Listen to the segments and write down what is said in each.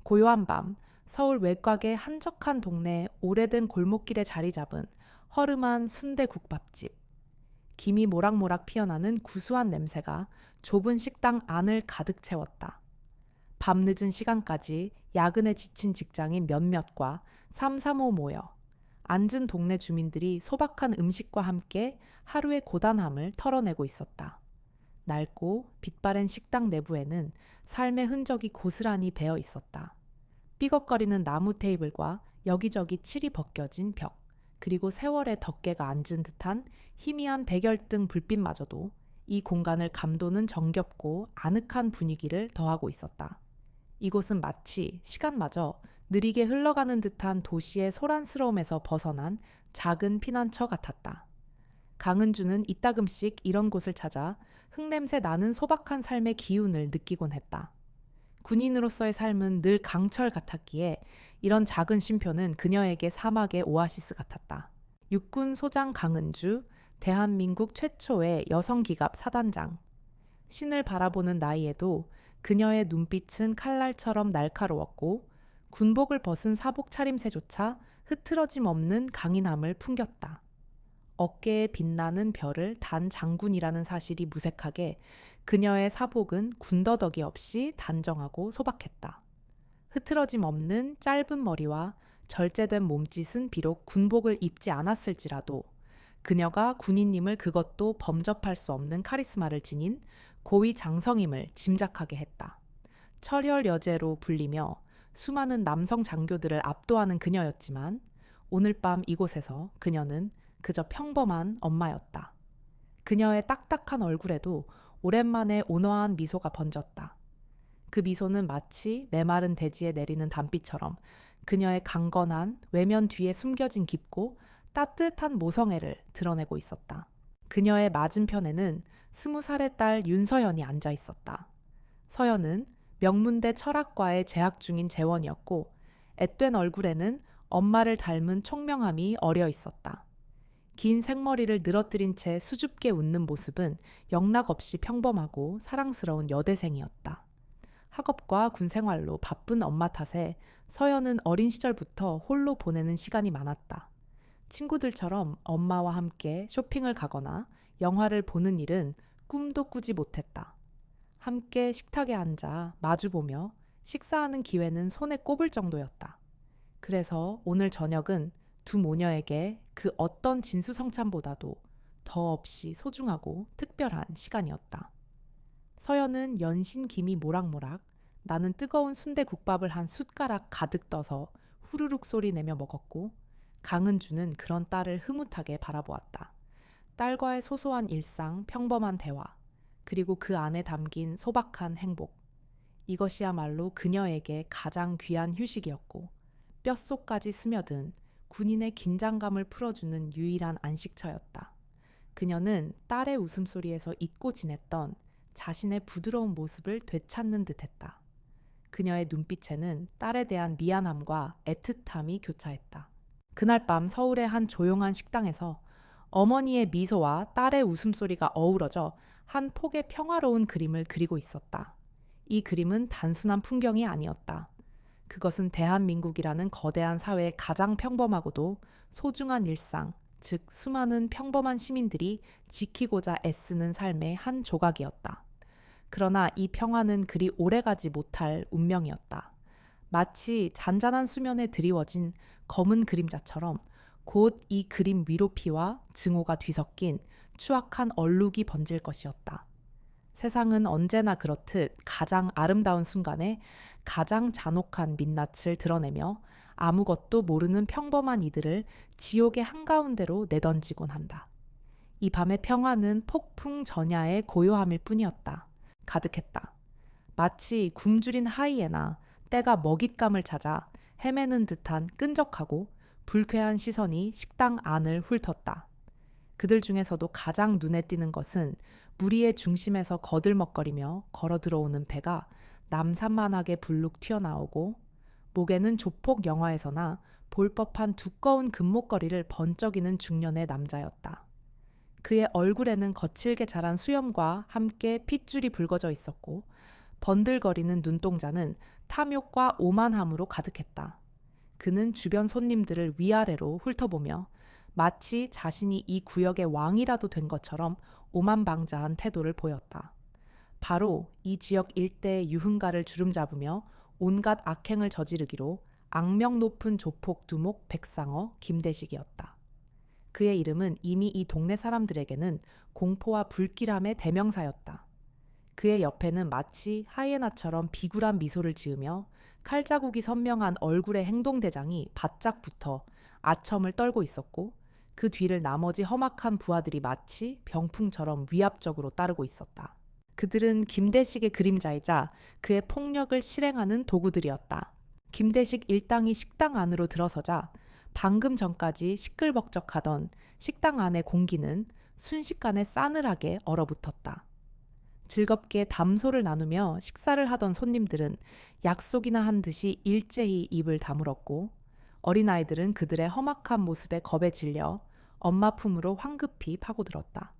고요한 밤, 서울 외곽의 한적한 동네 오래된 골목길에 자리 잡은 허름한 순대국밥집. 김이 모락모락 피어나는 구수한 냄새가 좁은 식당 안을 가득 채웠다. 밤늦은 시간까지 야근에 지친 직장인 몇몇과 삼삼오오 모여 앉은 동네 주민들이 소박한 음식과 함께 하루의 고단함을 털어내고 있었다. 낡고 빛바랜 식당 내부에는 삶의 흔적이 고스란히 배어 있었다. 삐걱거리는 나무 테이블과 여기저기 칠이 벗겨진 벽, 그리고 세월의 덮개가 앉은 듯한 희미한 백열등 불빛마저도 이 공간을 감도는 정겹고 아늑한 분위기를 더하고 있었다. 이곳은 마치 시간마저 느리게 흘러가는 듯한 도시의 소란스러움에서 벗어난 작은 피난처 같았다. 강은주는 이따금씩 이런 곳을 찾아 흙냄새 나는 소박한 삶의 기운을 느끼곤 했다. 군인으로서의 삶은 늘 강철 같았기에 이런 작은 쉼표는 그녀에게 사막의 오아시스 같았다. 육군 소장 강은주, 대한민국 최초의 여성기갑 사단장. 신을 바라보는 나이에도 그녀의 눈빛은 칼날처럼 날카로웠고 군복을 벗은 사복 차림새조차 흐트러짐 없는 강인함을 풍겼다. 어깨에 빛나는 별을 단 장군이라는 사실이 무색하게 그녀의 사복은 군더더기 없이 단정하고 소박했다. 흐트러짐 없는 짧은 머리와 절제된 몸짓은 비록 군복을 입지 않았을지라도 그녀가 군인님을 그것도 범접할 수 없는 카리스마를 지닌 고위 장성임을 짐작하게 했다. 철혈 여제로 불리며 수많은 남성 장교들을 압도하는 그녀였지만 오늘 밤 이곳에서 그녀는 그저 평범한 엄마였다. 그녀의 딱딱한 얼굴에도 오랜만에 온화한 미소가 번졌다. 그 미소는 마치 메마른 대지에 내리는 단비처럼 그녀의 강건한 외면 뒤에 숨겨진 깊고 따뜻한 모성애를 드러내고 있었다. 그녀의 맞은편에는 20살의 딸 윤서연이 앉아 있었다. 서연은 명문대 철학과에 재학 중인 재원이었고 앳된 얼굴에는 엄마를 닮은 총명함이 어려 있었다. 긴 생머리를 늘어뜨린 채 수줍게 웃는 모습은 영락없이 평범하고 사랑스러운 여대생이었다. 학업과 군 생활로 바쁜 엄마 탓에 서연은 어린 시절부터 홀로 보내는 시간이 많았다. 친구들처럼 엄마와 함께 쇼핑을 가거나 영화를 보는 일은 꿈도 꾸지 못했다. 함께 식탁에 앉아 마주보며 식사하는 기회는 손에 꼽을 정도였다. 그래서 오늘 저녁은 두 모녀에게 그 어떤 진수성찬보다도 더없이 소중하고 특별한 시간이었다. 서연은 연신 김이 모락모락, 나는 뜨거운 순대국밥을 한 숟가락 가득 떠서 후루룩 소리 내며 먹었고 강은주는 그런 딸을 흐뭇하게 바라보았다. 딸과의 소소한 일상, 평범한 대화, 그리고 그 안에 담긴 소박한 행복. 이것이야말로 그녀에게 가장 귀한 휴식이었고 뼛속까지 스며든 군인의 긴장감을 풀어주는 유일한 안식처였다. 그녀는 딸의 웃음소리에서 잊고 지냈던 자신의 부드러운 모습을 되찾는 듯했다. 그녀의 눈빛에는 딸에 대한 미안함과 애틋함이 교차했다. 그날 밤 서울의 한 조용한 식당에서 어머니의 미소와 딸의 웃음소리가 어우러져 한 폭의 평화로운 그림을 그리고 있었다. 이 그림은 단순한 풍경이 아니었다. 그것은 대한민국이라는 거대한 사회의 가장 평범하고도 소중한 일상, 즉 수많은 평범한 시민들이 지키고자 애쓰는 삶의 한 조각이었다. 그러나 이 평화는 그리 오래가지 못할 운명이었다. 마치 잔잔한 수면에 드리워진 검은 그림자처럼 곧 이 그림 위로 피와 증오가 뒤섞인 추악한 얼룩이 번질 것이었다. 세상은 언제나 그렇듯 가장 아름다운 순간에 가장 잔혹한 민낯을 드러내며 아무것도 모르는 평범한 이들을 지옥의 한가운데로 내던지곤 한다. 이 밤의 평화는 폭풍 전야의 고요함일 뿐이었다. 가득했다. 마치 굶주린 하이에나 때가 먹잇감을 찾아 헤매는 듯한 끈적하고 불쾌한 시선이 식당 안을 훑었다. 그들 중에서도 가장 눈에 띄는 것은 무리의 중심에서 거들먹거리며 걸어 들어오는 배가 남산만하게 불룩 튀어나오고 목에는 조폭 영화에서나 볼 법한 두꺼운 금목걸이를 번쩍이는 중년의 남자였다. 그의 얼굴에는 거칠게 자란 수염과 함께 핏줄이 붉어져 있었고 번들거리는 눈동자는 탐욕과 오만함으로 가득했다. 그는 주변 손님들을 위아래로 훑어보며 마치 자신이 이 구역의 왕이라도 된 것처럼 오만방자한 태도를 보였다. 바로 이 지역 일대의 유흥가를 주름잡으며 온갖 악행을 저지르기로 악명 높은 조폭 두목 백상어 김대식이었다. 그의 이름은 이미 이 동네 사람들에게는 공포와 불길함의 대명사였다. 그의 옆에는 마치 하이에나처럼 비굴한 미소를 지으며 칼자국이 선명한 얼굴의 행동대장이 바짝 붙어 아첨을 떨고 있었고, 그 뒤를 나머지 험악한 부하들이 마치 병풍처럼 위압적으로 따르고 있었다. 그들은 김대식의 그림자이자 그의 폭력을 실행하는 도구들이었다. 김대식 일당이 식당 안으로 들어서자 방금 전까지 시끌벅적하던 식당 안의 공기는 순식간에 싸늘하게 얼어붙었다. 즐겁게 담소를 나누며 식사를 하던 손님들은 약속이나 한 듯이 일제히 입을 다물었고, 어린아이들은 그들의 험악한 모습에 겁에 질려 엄마 품으로 황급히 파고들었다.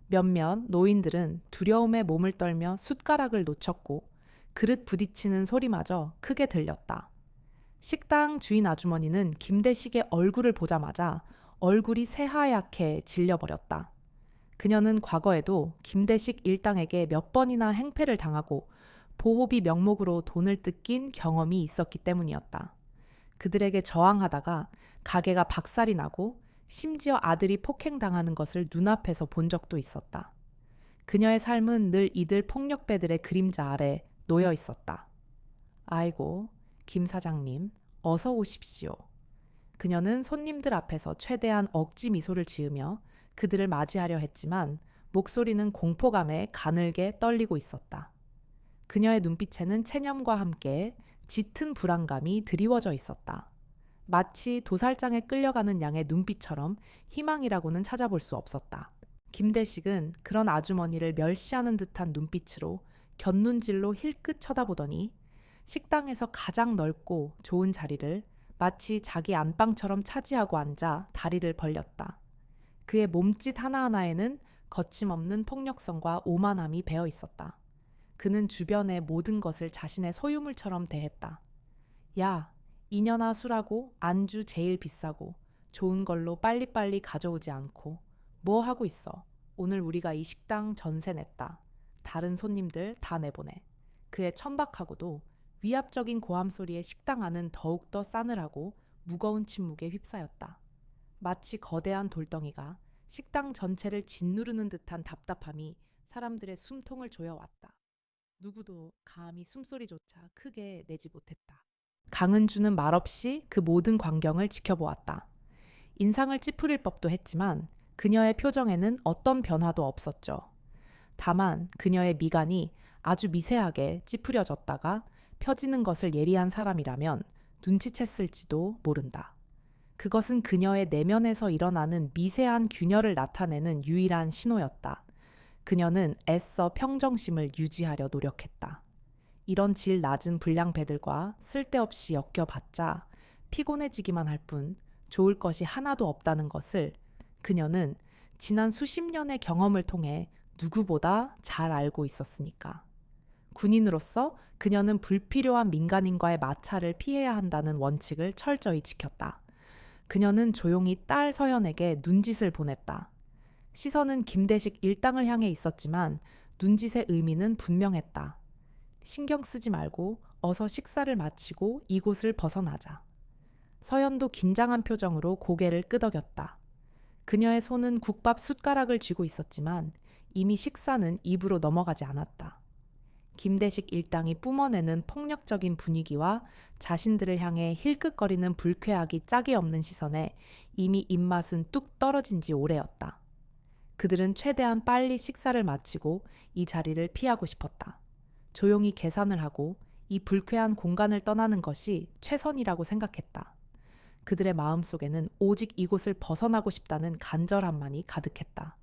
몇몇 노인들은 두려움에 몸을 떨며 숟가락을 놓쳤고 그릇 부딪히는 소리마저 크게 들렸다. 식당 주인 아주머니는 김대식의 얼굴을 보자마자 얼굴이 새하얗게 질려버렸다. 그녀는 과거에도 김대식 일당에게 몇 번이나 행패를 당하고 보호비 명목으로 돈을 뜯긴 경험이 있었기 때문이었다. 그들에게 저항하다가 가게가 박살이 나고 심지어 아들이 폭행당하는 것을 눈앞에서 본 적도 있었다. 그녀의 삶은 늘 이들 폭력배들의 그림자 아래 놓여 있었다. 아이고, 김 사장님, 어서 오십시오. 그녀는 손님들 앞에서 최대한 억지 미소를 지으며 그들을 맞이하려 했지만 목소리는 공포감에 가늘게 떨리고 있었다. 그녀의 눈빛에는 체념과 함께 짙은 불안감이 드리워져 있었다. 마치 도살장에 끌려가는 양의 눈빛처럼 희망이라고는 찾아볼 수 없었다. 김대식은 그런 아주머니를 멸시하는 듯한 눈빛으로 곁눈질로 힐끗 쳐다보더니 식당에서 가장 넓고 좋은 자리를 마치 자기 안방처럼 차지하고 앉아 다리를 벌렸다. 그의 몸짓 하나하나에는 거침없는 폭력성과 오만함이 배어 있었다. 그는 주변의 모든 것을 자신의 소유물처럼 대했다. 야, 이년아 술하고 안주 제일 비싸고 좋은 걸로 빨리빨리 가져오지 않고 뭐 하고 있어? 오늘 우리가 이 식당 전세 냈다. 다른 손님들 다 내보내. 그의 천박하고도 위압적인 고함 소리에 식당 안은 더욱더 싸늘하고 무거운 침묵에 휩싸였다. 마치 거대한 돌덩이가 식당 전체를 짓누르는 듯한 답답함이 사람들의 숨통을 조여왔다. 누구도 감히 숨소리조차 크게 내지 못했다. 강은주는 말없이 그 모든 광경을 지켜보았다. 인상을 찌푸릴 법도 했지만 그녀의 표정에는 어떤 변화도 없었죠. 다만 그녀의 미간이 아주 미세하게 찌푸려졌다가 펴지는 것을 예리한 사람이라면 눈치챘을지도 모른다. 그것은 그녀의 내면에서 일어나는 미세한 균열을 나타내는 유일한 신호였다. 그녀는 애써 평정심을 유지하려 노력했다. 이런 질 낮은 불량배들과 쓸데없이 엮여봤자 피곤해지기만 할 뿐 좋을 것이 하나도 없다는 것을 그녀는 지난 수십 년의 경험을 통해 누구보다 잘 알고 있었으니까. 군인으로서 그녀는 불필요한 민간인과의 마찰을 피해야 한다는 원칙을 철저히 지켰다. 그녀는 조용히 딸 서연에게 눈짓을 보냈다. 시선은 김대식 일당을 향해 있었지만 눈짓의 의미는 분명했다. 신경 쓰지 말고 어서 식사를 마치고 이곳을 벗어나자. 서연도 긴장한 표정으로 고개를 끄덕였다. 그녀의 손은 국밥 숟가락을 쥐고 있었지만 이미 식사는 입으로 넘어가지 않았다. 김대식 일당이 뿜어내는 폭력적인 분위기와 자신들을 향해 힐끗거리는 불쾌하기 짝이 없는 시선에 이미 입맛은 뚝 떨어진 지 오래였다. 그들은 최대한 빨리 식사를 마치고 이 자리를 피하고 싶었다. 조용히 계산을 하고 이 불쾌한 공간을 떠나는 것이 최선이라고 생각했다. 그들의 마음속에는 오직 이곳을 벗어나고 싶다는 간절함만이 가득했다.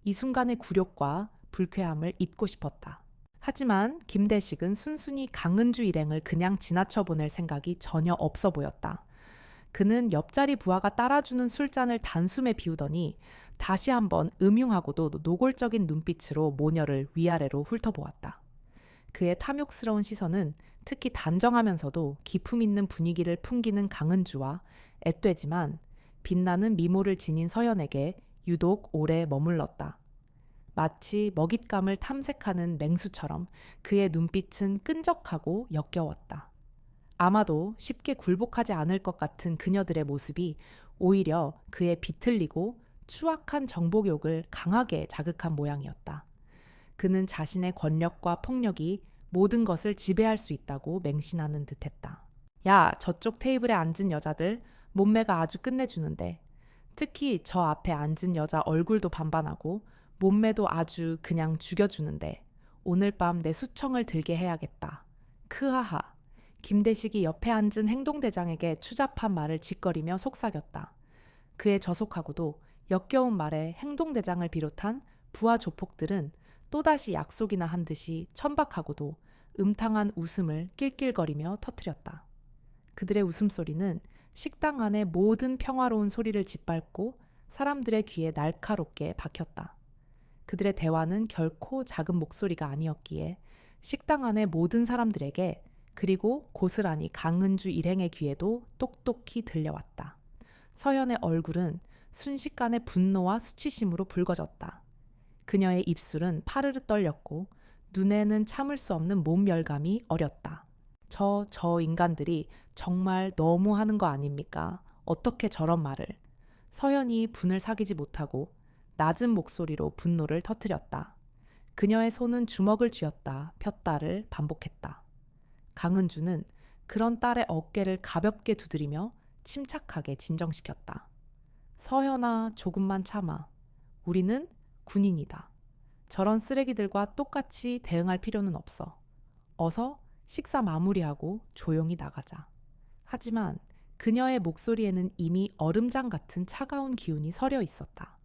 이 순간의 굴욕과 불쾌함을 잊고 싶었다. 하지만 김대식은 순순히 강은주 일행을 그냥 지나쳐 보낼 생각이 전혀 없어 보였다. 그는 옆자리 부하가 따라주는 술잔을 단숨에 비우더니 다시 한번 음흉하고도 노골적인 눈빛으로 모녀를 위아래로 훑어보았다. 그의 탐욕스러운 시선은 특히 단정하면서도 기품 있는 분위기를 풍기는 강은주와 앳되지만 빛나는 미모를 지닌 서연에게 유독 오래 머물렀다. 마치 먹잇감을 탐색하는 맹수처럼 그의 눈빛은 끈적하고 역겨웠다. 아마도 쉽게 굴복하지 않을 것 같은 그녀들의 모습이 오히려 그의 비틀리고 추악한 정복욕을 강하게 자극한 모양이었다. 그는 자신의 권력과 폭력이 모든 것을 지배할 수 있다고 맹신하는 듯했다. 야, 저쪽 테이블에 앉은 여자들 몸매가 아주 끝내주는데, 특히 저 앞에 앉은 여자 얼굴도 반반하고 몸매도 아주 그냥 죽여주는데 오늘 밤 내 수청을 들게 해야겠다. 크하하. 김대식이 옆에 앉은 행동대장에게 추잡한 말을 짓거리며 속삭였다. 그의 저속하고도 역겨운 말에 행동대장을 비롯한 부하 조폭들은 또다시 약속이나 한 듯이 천박하고도 음탕한 웃음을 낄낄거리며 터뜨렸다. 그들의 웃음소리는 식당 안의 모든 평화로운 소리를 짓밟고 사람들의 귀에 날카롭게 박혔다. 그들의 대화는 결코 작은 목소리가 아니었기에 식당 안의 모든 사람들에게 그리고 고스란히 강은주 일행의 귀에도 똑똑히 들려왔다. 서연의 얼굴은 순식간에 분노와 수치심으로 붉어졌다. 그녀의 입술은 파르르 떨렸고 눈에는 참을 수 없는 몸열감이 어렸다. 저 인간들이 정말 너무하는 거 아닙니까? 어떻게 저런 말을. 서연이 분을 사귀지 못하고 낮은 목소리로 분노를 터뜨렸다. 그녀의 손은 주먹을 쥐었다 폈다를 반복했다. 강은주는 그런 딸의 어깨를 가볍게 두드리며 침착하게 진정시켰다. 서연아, 조금만 참아. 우리는 군인이다. 저런 쓰레기들과 똑같이 대응할 필요는 없어. 어서 식사 마무리하고 조용히 나가자. 하지만 그녀의 목소리에는 이미 얼음장 같은 차가운 기운이 서려 있었다.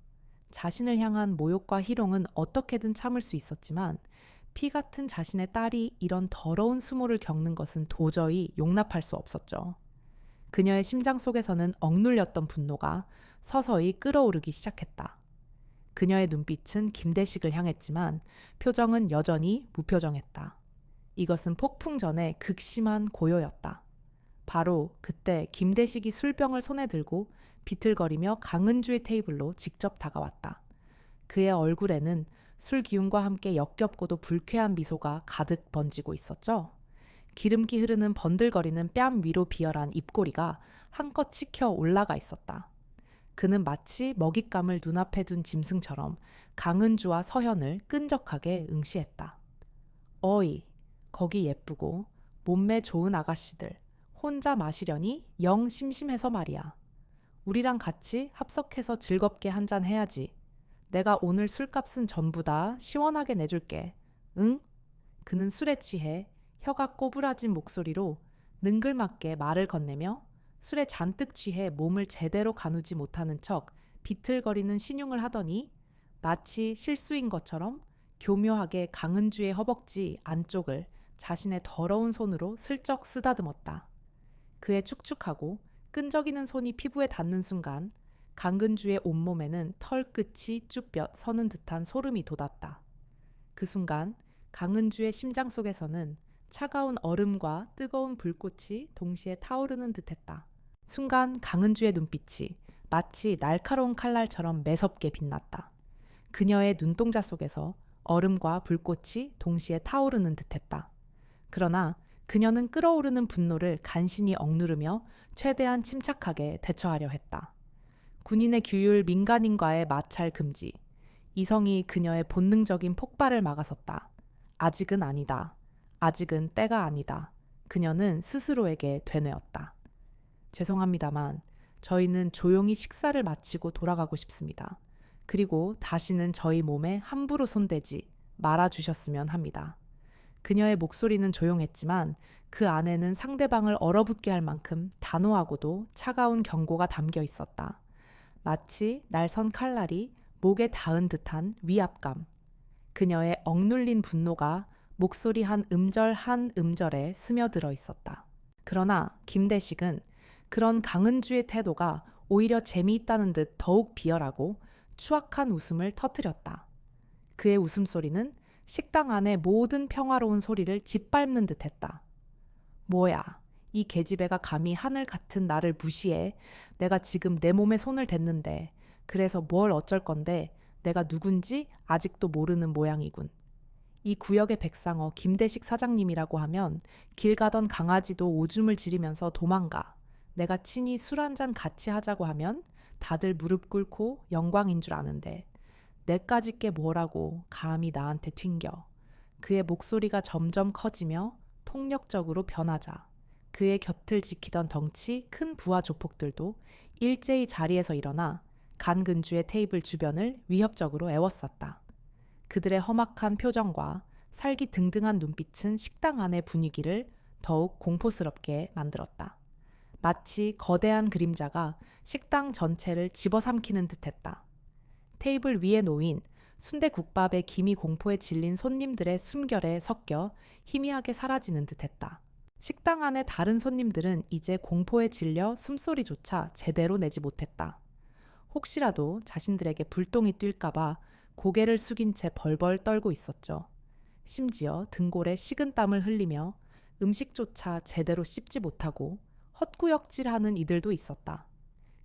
자신을 향한 모욕과 희롱은 어떻게든 참을 수 있었지만 피 같은 자신의 딸이 이런 더러운 수모를 겪는 것은 도저히 용납할 수 없었죠. 그녀의 심장 속에서는 억눌렸던 분노가 서서히 끓어오르기 시작했다. 그녀의 눈빛은 김대식을 향했지만 표정은 여전히 무표정했다. 이것은 폭풍 전의 극심한 고요였다. 바로 그때 김대식이 술병을 손에 들고 비틀거리며 강은주의 테이블로 직접 다가왔다. 그의 얼굴에는 술 기운과 함께 역겹고도 불쾌한 미소가 가득 번지고 있었죠. 기름기 흐르는 번들거리는 뺨 위로 비열한 입꼬리가 한껏 치켜 올라가 있었다. 그는 마치 먹잇감을 눈앞에 둔 짐승처럼 강은주와 서현을 끈적하게 응시했다. 어이, 거기 예쁘고 몸매 좋은 아가씨들 혼자 마시려니 영 심심해서 말이야. 우리랑 같이 합석해서 즐겁게 한잔 해야지. 내가 오늘 술값은 전부 다 시원하게 내줄게. 응? 그는 술에 취해 혀가 꼬부라진 목소리로 능글맞게 말을 건네며 술에 잔뜩 취해 몸을 제대로 가누지 못하는 척 비틀거리는 신용을 하더니 마치 실수인 것처럼 교묘하게 강은주의 허벅지 안쪽을 자신의 더러운 손으로 슬쩍 쓰다듬었다. 그의 축축하고 끈적이는 손이 피부에 닿는 순간 강은주의 온몸에는 털끝이 쭈뼛 서는 듯한 소름이 돋았다. 그 순간 강은주의 심장 속에서는 차가운 얼음과 뜨거운 불꽃이 동시에 타오르는 듯했다. 순간 강은주의 눈빛이 마치 날카로운 칼날처럼 매섭게 빛났다. 그녀의 눈동자 속에서 얼음과 불꽃이 동시에 타오르는 듯했다. 그러나 그녀는 끓어오르는 분노를 간신히 억누르며 최대한 침착하게 대처하려 했다. 군인의 규율 민간인과의 마찰 금지. 이성이 그녀의 본능적인 폭발을 막아섰다. 아직은 아니다. 아직은 때가 아니다. 그녀는 스스로에게 되뇌었다. 죄송합니다만 저희는 조용히 식사를 마치고 돌아가고 싶습니다. 그리고 다시는 저희 몸에 함부로 손대지 말아주셨으면 합니다. 그녀의 목소리는 조용했지만 그 안에는 상대방을 얼어붙게 할 만큼 단호하고도 차가운 경고가 담겨 있었다. 마치 날선 칼날이 목에 닿은 듯한 위압감. 그녀의 억눌린 분노가 목소리 한 음절 한 음절에 스며들어 있었다. 그러나 김대식은 그런 강은주의 태도가 오히려 재미있다는 듯 더욱 비열하고 추악한 웃음을 터뜨렸다. 그의 웃음소리는 식당 안의 모든 평화로운 소리를 짓밟는 듯 했다. 뭐야, 이 계집애가 감히 하늘 같은 나를 무시해. 내가 지금 내 몸에 손을 댔는데, 그래서 뭘 어쩔 건데 내가 누군지 아직도 모르는 모양이군. 이 구역의 백상어 김대식 사장님이라고 하면 길 가던 강아지도 오줌을 지르면서 도망가. 내가 친히 술 한잔 같이 하자고 하면 다들 무릎 꿇고 영광인 줄 아는데 내까짓 게 뭐라고 감히 나한테 튕겨. 그의 목소리가 점점 커지며 폭력적으로 변하자 그의 곁을 지키던 덩치 큰 부하 조폭들도 일제히 자리에서 일어나 간근주의 테이블 주변을 위협적으로 에워쌌다. 그들의 험악한 표정과 살기등등한 눈빛은 식당 안의 분위기를 더욱 공포스럽게 만들었다. 마치 거대한 그림자가 식당 전체를 집어삼키는 듯했다. 테이블 위에 놓인 순대국밥의 김이 공포에 질린 손님들의 숨결에 섞여 희미하게 사라지는 듯했다. 식당 안의 다른 손님들은 이제 공포에 질려 숨소리조차 제대로 내지 못했다. 혹시라도 자신들에게 불똥이 뛸까봐 고개를 숙인 채 벌벌 떨고 있었죠. 심지어 등골에 식은땀을 흘리며 음식조차 제대로 씹지 못하고 헛구역질하는 이들도 있었다.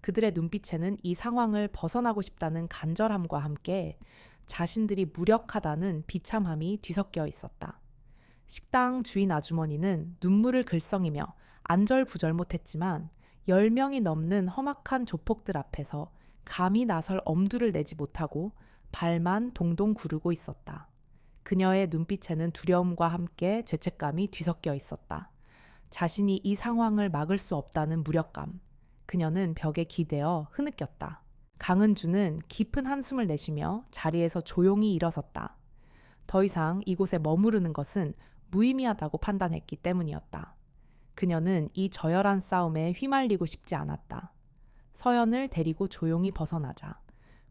그들의 눈빛에는 이 상황을 벗어나고 싶다는 간절함과 함께 자신들이 무력하다는 비참함이 뒤섞여 있었다. 식당 주인 아주머니는 눈물을 글썽이며 안절부절 못했지만 10명이 넘는 험악한 조폭들 앞에서 감히 나설 엄두를 내지 못하고 발만 동동 구르고 있었다. 그녀의 눈빛에는 두려움과 함께 죄책감이 뒤섞여 있었다. 자신이 이 상황을 막을 수 없다는 무력감. 그녀는 벽에 기대어 흐느꼈다. 강은주는 깊은 한숨을 내쉬며 자리에서 조용히 일어섰다. 더 이상 이곳에 머무르는 것은 무의미하다고 판단했기 때문이었다. 그녀는 이 저열한 싸움에 휘말리고 싶지 않았다. 서연을 데리고 조용히 벗어나자.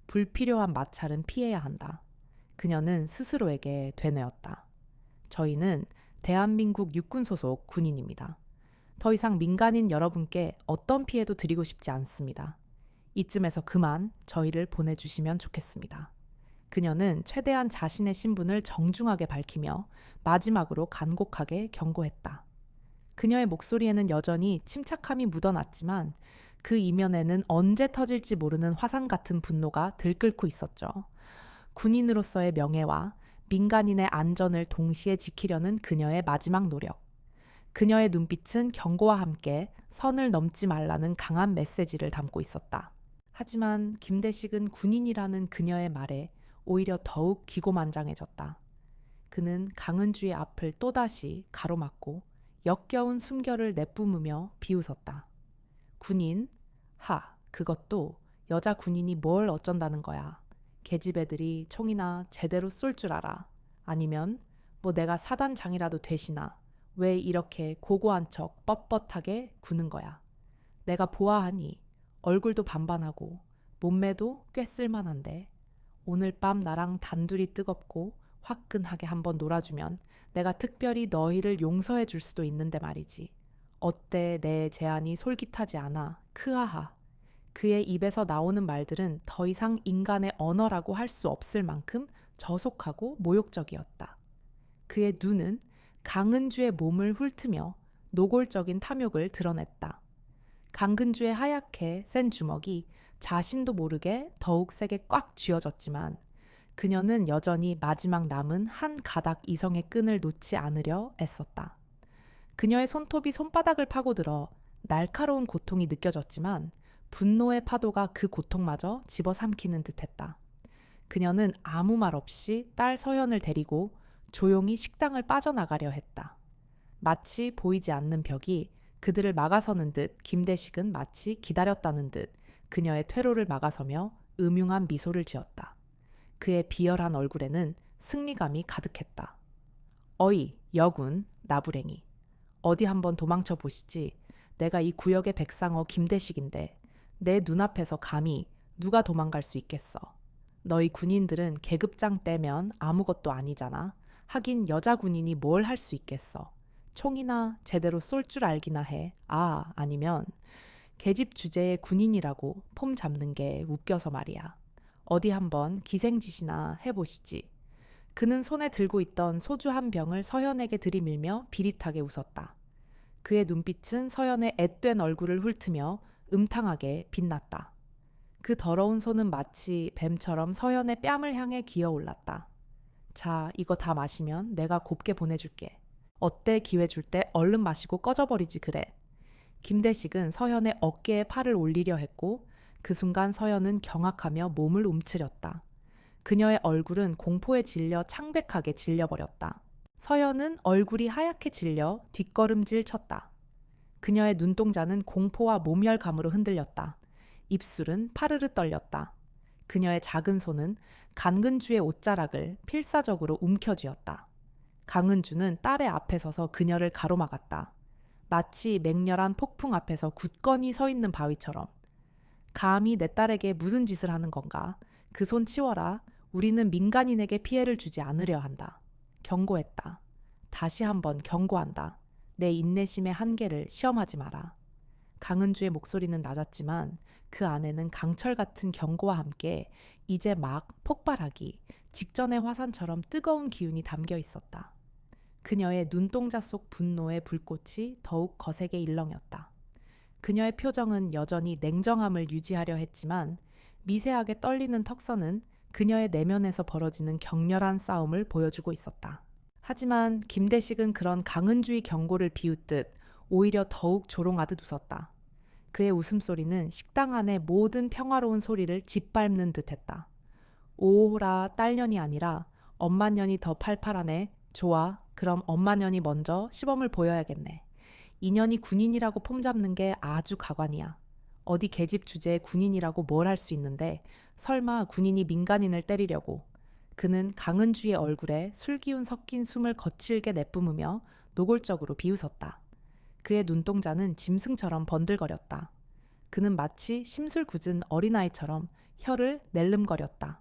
불필요한 마찰은 피해야 한다. 그녀는 스스로에게 되뇌었다. 저희는 대한민국 육군 소속 군인입니다. 더 이상 민간인 여러분께 어떤 피해도 드리고 싶지 않습니다. 이쯤에서 그만 저희를 보내주시면 좋겠습니다. 그녀는 최대한 자신의 신분을 정중하게 밝히며 마지막으로 간곡하게 경고했다. 그녀의 목소리에는 여전히 침착함이 묻어났지만 그 이면에는 언제 터질지 모르는 화산 같은 분노가 들끓고 있었죠. 군인으로서의 명예와 민간인의 안전을 동시에 지키려는 그녀의 마지막 노력. 그녀의 눈빛은 경고와 함께 선을 넘지 말라는 강한 메시지를 담고 있었다. 하지만 김대식은 군인이라는 그녀의 말에 오히려 더욱 기고만장해졌다. 그는 강은주의 앞을 또다시 가로막고 역겨운 숨결을 내뿜으며 비웃었다. 군인? 그것도 여자 군인이 뭘 어쩐다는 거야. 계집애들이 총이나 제대로 쏠 줄 알아. 아니면 뭐 내가 사단장이라도 되시나. 왜 이렇게 고고한 척 뻣뻣하게 구는 거야. 내가 보아하니 얼굴도 반반하고 몸매도 꽤 쓸만한데 오늘 밤 나랑 단둘이 뜨겁고 화끈하게 한번 놀아주면 내가 특별히 너희를 용서해 줄 수도 있는데 말이지. 어때 내 제안이 솔깃하지 않아? 크아하. 그의 입에서 나오는 말들은 더 이상 인간의 언어라고 할 수 없을 만큼 저속하고 모욕적이었다. 그의 눈은 강은주의 몸을 훑으며 노골적인 탐욕을 드러냈다. 강근주의 하얗게 센 주먹이 자신도 모르게 더욱 세게 꽉 쥐어졌지만 그녀는 여전히 마지막 남은 한 가닥 이성의 끈을 놓지 않으려 애썼다. 그녀의 손톱이 손바닥을 파고들어 날카로운 고통이 느껴졌지만 분노의 파도가 그 고통마저 집어삼키는 듯했다. 그녀는 아무 말 없이 딸 서연을 데리고 조용히 식당을 빠져나가려 했다. 마치 보이지 않는 벽이 그들을 막아서는 듯 김대식은 마치 기다렸다는 듯 그녀의 퇴로를 막아서며 음흉한 미소를 지었다. 그의 비열한 얼굴에는 승리감이 가득했다. 어이, 여군, 나부랭이. 어디 한번 도망쳐 보시지. 내가 이 구역의 백상어 김대식인데 내 눈앞에서 감히 누가 도망갈 수 있겠어. 너희 군인들은 계급장 떼면 아무것도 아니잖아. 하긴 여자 군인이 뭘 할 수 있겠어. 총이나 제대로 쏠 줄 알기나 해. 아니면 계집 주제의 군인이라고 폼 잡는 게 웃겨서 말이야. 어디 한번 기생짓이나 해보시지. 그는 손에 들고 있던 소주 한 병을 서현에게 들이밀며 비릿하게 웃었다. 그의 눈빛은 서현의 앳된 얼굴을 훑으며 음탕하게 빛났다. 그 더러운 손은 마치 뱀처럼 서현의 뺨을 향해 기어올랐다. 자, 이거 다 마시면 내가 곱게 보내줄게. 어때 기회 줄 때 얼른 마시고 꺼져버리지 그래. 김대식은 서현의 어깨에 팔을 올리려 했고 그 순간 서현은 경악하며 몸을 움츠렸다. 그녀의 얼굴은 공포에 질려 창백하게 질려버렸다. 서현은 얼굴이 하얗게 질려 뒷걸음질 쳤다. 그녀의 눈동자는 공포와 모멸감으로 흔들렸다. 입술은 파르르 떨렸다. 그녀의 작은 손은 강은주의 옷자락을 필사적으로 움켜쥐었다. 강은주는 딸의 앞에 서서 그녀를 가로막았다. 마치 맹렬한 폭풍 앞에서 굳건히 서 있는 바위처럼. 감히 내 딸에게 무슨 짓을 하는 건가? 그 손 치워라. 우리는 민간인에게 피해를 주지 않으려 한다. 경고했다. 다시 한번 경고한다. 내 인내심의 한계를 시험하지 마라. 강은주의 목소리는 낮았지만 그 안에는 강철 같은 경고와 함께 이제 막 폭발하기 직전의 화산처럼 뜨거운 기운이 담겨 있었다. 그녀의 눈동자 속 분노의 불꽃이 더욱 거세게 일렁였다. 그녀의 표정은 여전히 냉정함을 유지하려 했지만 미세하게 떨리는 턱선은 그녀의 내면에서 벌어지는 격렬한 싸움을 보여주고 있었다. 하지만 김대식은 그런 강은주의 경고를 비웃듯 오히려 더욱 조롱하듯 웃었다. 그의 웃음소리는 식당 안의 모든 평화로운 소리를 짓밟는 듯했다. 오호라 딸년이 아니라 엄마년이 더 팔팔하네. 좋아. 그럼 엄마년이 먼저 시범을 보여야겠네. 이년이 군인이라고 폼잡는 게 아주 가관이야. 어디 계집 주제에 군인이라고 뭘 할 수 있는데 설마 군인이 민간인을 때리려고. 그는 강은주의 얼굴에 술기운 섞인 숨을 거칠게 내뿜으며 노골적으로 비웃었다. 그의 눈동자는 짐승처럼 번들거렸다. 그는 마치 심술궂은 어린아이처럼 혀를 낼름거렸다.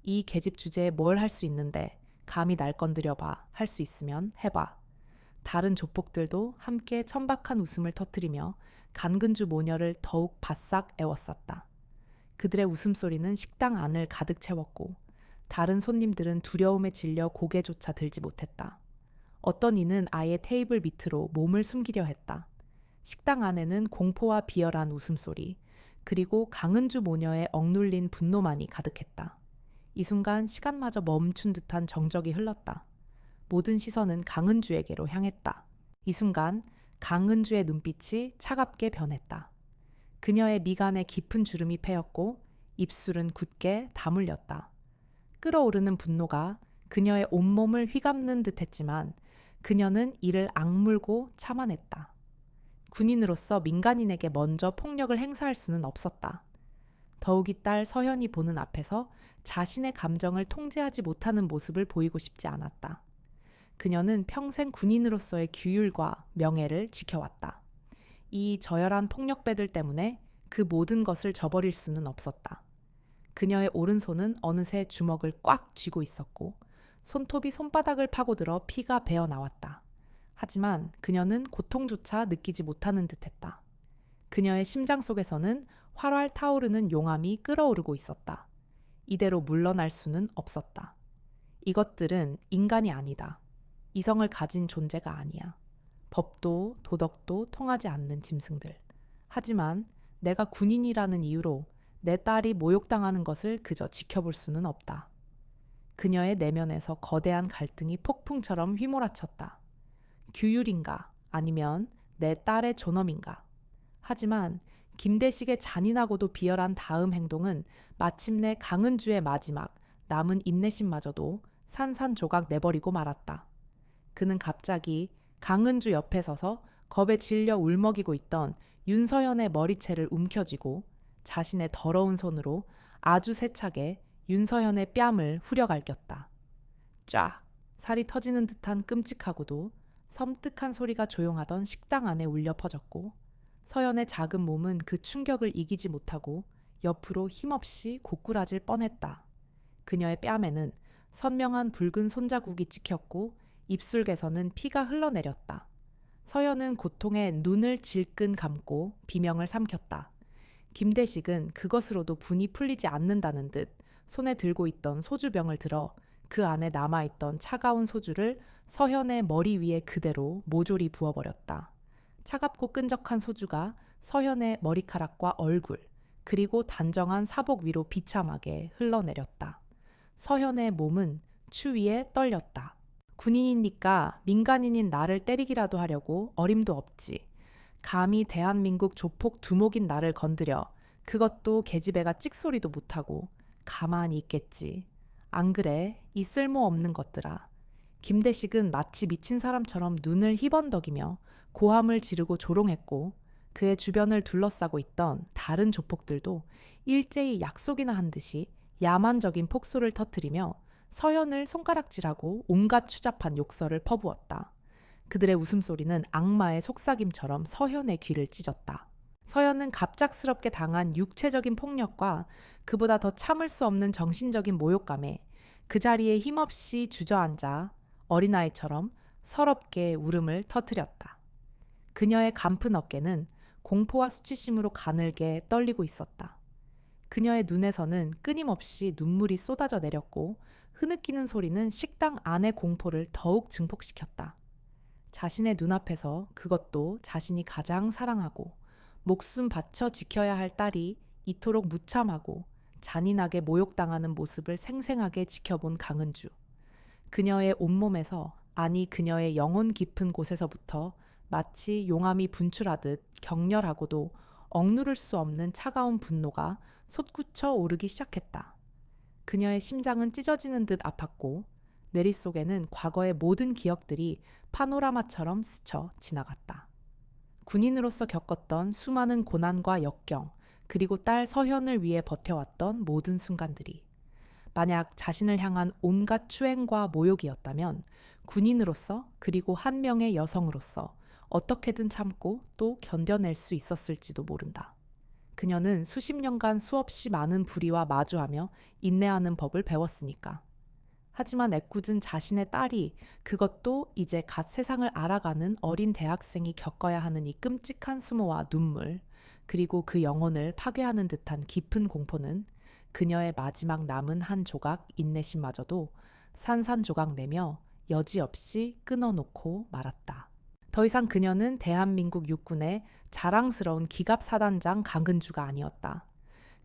이 계집 주제에 뭘 할 수 있는데 감히 날 건드려봐. 할 수 있으면 해봐. 다른 조폭들도 함께 천박한 웃음을 터뜨리며 강근주 모녀를 더욱 바싹 애워쌌다. 그들의 웃음소리는 식당 안을 가득 채웠고 다른 손님들은 두려움에 질려 고개조차 들지 못했다. 어떤 이는 아예 테이블 밑으로 몸을 숨기려 했다. 식당 안에는 공포와 비열한 웃음소리, 그리고 강은주 모녀의 억눌린 분노만이 가득했다. 이 순간 시간마저 멈춘 듯한 정적이 흘렀다. 모든 시선은 강은주에게로 향했다. 이 순간 강은주의 눈빛이 차갑게 변했다. 그녀의 미간에 깊은 주름이 패였고 입술은 굳게 다물렸다. 끓어오르는 분노가 그녀의 온몸을 휘감는 듯했지만 그녀는 이를 악물고 참아냈다. 군인으로서 민간인에게 먼저 폭력을 행사할 수는 없었다. 더욱이 딸 서현이 보는 앞에서 자신의 감정을 통제하지 못하는 모습을 보이고 싶지 않았다. 그녀는 평생 군인으로서의 규율과 명예를 지켜왔다. 이 저열한 폭력배들 때문에 그 모든 것을 저버릴 수는 없었다. 그녀의 오른손은 어느새 주먹을 꽉 쥐고 있었고 손톱이 손바닥을 파고들어 피가 배어 나왔다. 하지만 그녀는 고통조차 느끼지 못하는 듯했다. 그녀의 심장 속에서는 활활 타오르는 용암이 끓어오르고 있었다. 이대로 물러날 수는 없었다. 이것들은 인간이 아니다. 이성을 가진 존재가 아니야. 법도 도덕도 통하지 않는 짐승들. 하지만 내가 군인이라는 이유로 내 딸이 모욕당하는 것을 그저 지켜볼 수는 없다. 그녀의 내면에서 거대한 갈등이 폭풍처럼 휘몰아쳤다. 규율인가 아니면 내 딸의 존엄인가. 하지만 김대식의 잔인하고도 비열한 다음 행동은 마침내 강은주의 마지막 남은 인내심마저도 산산조각 내버리고 말았다. 그는 갑자기 강은주 옆에 서서 겁에 질려 울먹이고 있던 윤서현의 머리채를 움켜쥐고 자신의 더러운 손으로 아주 세차게 윤서현의 뺨을 후려갈겼다. 쫙! 살이 터지는 듯한 끔찍하고도 섬뜩한 소리가 조용하던 식당 안에 울려 퍼졌고 서현의 작은 몸은 그 충격을 이기지 못하고 옆으로 힘없이 고꾸라질 뻔했다. 그녀의 뺨에는 선명한 붉은 손자국이 찍혔고 입술개서는 피가 흘러내렸다. 서현은 고통에 눈을 질끈 감고 비명을 삼켰다. 김대식은 그것으로도 분이 풀리지 않는다는 듯 손에 들고 있던 소주병을 들어 그 안에 남아있던 차가운 소주를 서현의 머리 위에 그대로 모조리 부어버렸다. 차갑고 끈적한 소주가 서현의 머리카락과 얼굴, 그리고 단정한 사복 위로 비참하게 흘러내렸다. 서현의 몸은 추위에 떨렸다. 군인이니까 민간인인 나를 때리기라도 하려고 어림도 없지. 감히 대한민국 조폭 두목인 나를 건드려 그것도 계집애가 찍소리도 못하고 가만히 있겠지. 안 그래? 이 쓸모없는 것들아. 김대식은 마치 미친 사람처럼 눈을 희번덕이며 고함을 지르고 조롱했고 그의 주변을 둘러싸고 있던 다른 조폭들도 일제히 약속이나 한 듯이 야만적인 폭소를 터뜨리며 서현을 손가락질하고 온갖 추잡한 욕설을 퍼부었다. 그들의 웃음소리는 악마의 속삭임처럼 서현의 귀를 찢었다. 서현은 갑작스럽게 당한 육체적인 폭력과 그보다 더 참을 수 없는 정신적인 모욕감에 그 자리에 힘없이 주저앉아 어린아이처럼 서럽게 울음을 터뜨렸다. 그녀의 감픈 어깨는 공포와 수치심으로 가늘게 떨리고 있었다. 그녀의 눈에서는 끊임없이 눈물이 쏟아져 내렸고 흐느끼는 소리는 식당 안의 공포를 더욱 증폭시켰다. 자신의 눈앞에서 그것도 자신이 가장 사랑하고 목숨 바쳐 지켜야 할 딸이 이토록 무참하고 잔인하게 모욕당하는 모습을 생생하게 지켜본 강은주. 그녀의 온몸에서, 아니 그녀의 영혼 깊은 곳에서부터 마치 용암이 분출하듯 격렬하고도 억누를 수 없는 차가운 분노가 솟구쳐 오르기 시작했다. 그녀의 심장은 찢어지는 듯 아팠고 뇌리 속에는 과거의 모든 기억들이 파노라마처럼 스쳐 지나갔다. 군인으로서 겪었던 수많은 고난과 역경, 그리고 딸 서현을 위해 버텨왔던 모든 순간들이 만약 자신을 향한 온갖 추행과 모욕이었다면 군인으로서 그리고 한 명의 여성으로서 어떻게든 참고 또 견뎌낼 수 있었을지도 모른다. 그녀는 수십 년간 수없이 많은 불의와 마주하며 인내하는 법을 배웠으니까. 하지만 애꿎은 자신의 딸이, 그것도 이제 갓 세상을 알아가는 어린 대학생이 겪어야 하는 이 끔찍한 수모와 눈물, 그리고 그 영혼을 파괴하는 듯한 깊은 공포는 그녀의 마지막 남은 한 조각 인내심마저도 산산조각 내며 여지없이 끊어놓고 말았다. 더 이상 그녀는 대한민국 육군의 자랑스러운 기갑사단장 강근주가 아니었다.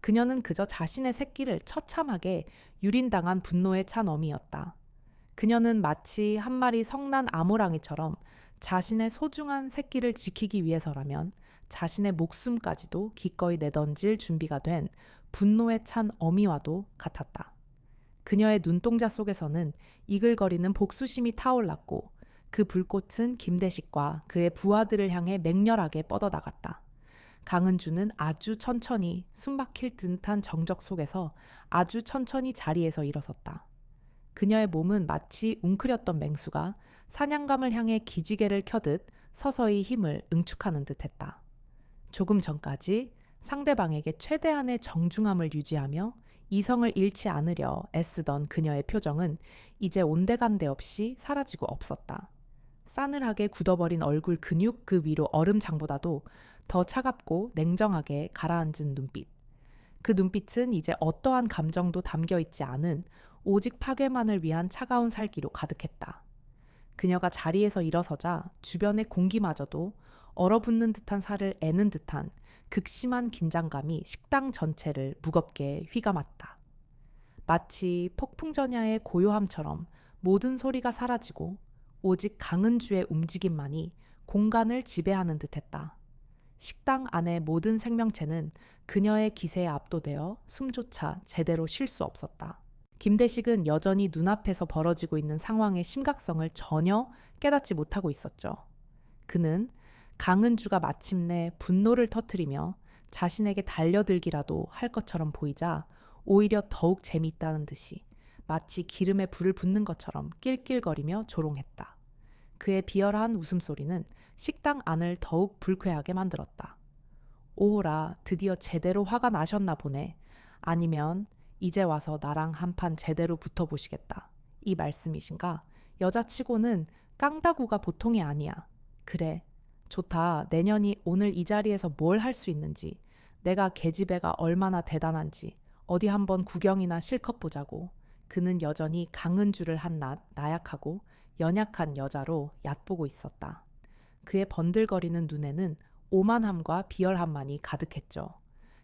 그녀는 그저 자신의 새끼를 처참하게 유린당한 분노에 찬 어미였다. 그녀는 마치 한 마리 성난 아모랑이처럼 자신의 소중한 새끼를 지키기 위해서라면 자신의 목숨까지도 기꺼이 내던질 준비가 된 분노에 찬 어미와도 같았다. 그녀의 눈동자 속에서는 이글거리는 복수심이 타올랐고 그 불꽃은 김대식과 그의 부하들을 향해 맹렬하게 뻗어나갔다. 강은주는 아주 천천히 숨막힐 듯한 정적 속에서 아주 천천히 자리에서 일어섰다. 그녀의 몸은 마치 웅크렸던 맹수가 사냥감을 향해 기지개를 켜듯 서서히 힘을 응축하는 듯했다. 조금 전까지 상대방에게 최대한의 정중함을 유지하며 이성을 잃지 않으려 애쓰던 그녀의 표정은 이제 온데간데 없이 사라지고 없었다. 싸늘하게 굳어버린 얼굴 근육 그 위로 얼음장보다도 더 차갑고 냉정하게 가라앉은 눈빛. 그 눈빛은 이제 어떠한 감정도 담겨있지 않은 오직 파괴만을 위한 차가운 살기로 가득했다. 그녀가 자리에서 일어서자 주변의 공기마저도 얼어붙는 듯한 살을 애는 듯한 극심한 긴장감이 식당 전체를 무겁게 휘감았다. 마치 폭풍전야의 고요함처럼 모든 소리가 사라지고 오직 강은주의 움직임만이 공간을 지배하는 듯했다. 식당 안의 모든 생명체는 그녀의 기세에 압도되어 숨조차 제대로 쉴 수 없었다. 김대식은 여전히 눈앞에서 벌어지고 있는 상황의 심각성을 전혀 깨닫지 못하고 있었죠. 그는 강은주가 마침내 분노를 터뜨리며 자신에게 달려들기라도 할 것처럼 보이자 오히려 더욱 재미있다는 듯이 마치 기름에 불을 붓는 것처럼 낄낄거리며 조롱했다. 그의 비열한 웃음소리는 식당 안을 더욱 불쾌하게 만들었다. 오호라, 드디어 제대로 화가 나셨나 보네. 아니면 이제 와서 나랑 한판 제대로 붙어보시겠다. 이 말씀이신가? 여자치고는 깡다구가 보통이 아니야. 그래, 좋다. 내년이 오늘 이 자리에서 뭘 할 수 있는지, 내가 계집애가 얼마나 대단한지 어디 한번 구경이나 실컷 보자고. 그는 여전히 강은주를 한낱 나약하고 연약한 여자로 얕보고 있었다. 그의 번들거리는 눈에는 오만함과 비열함만이 가득했죠.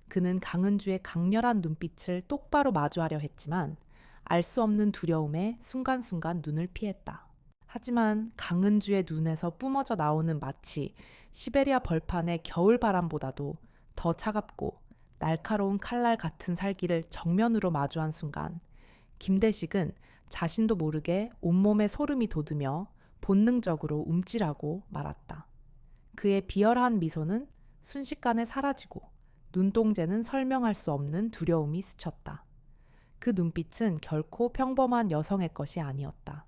그는 강은주의 강렬한 눈빛을 똑바로 마주하려 했지만 알 수 없는 두려움에 순간순간 눈을 피했다. 하지만 강은주의 눈에서 뿜어져 나오는 마치 시베리아 벌판의 겨울바람보다도 더 차갑고 날카로운 칼날 같은 살기를 정면으로 마주한 순간 김대식은 자신도 모르게 온몸에 소름이 돋으며 본능적으로 움찔하고 말았다. 그의 비열한 미소는 순식간에 사라지고 눈동자는 설명할 수 없는 두려움이 스쳤다. 그 눈빛은 결코 평범한 여성의 것이 아니었다.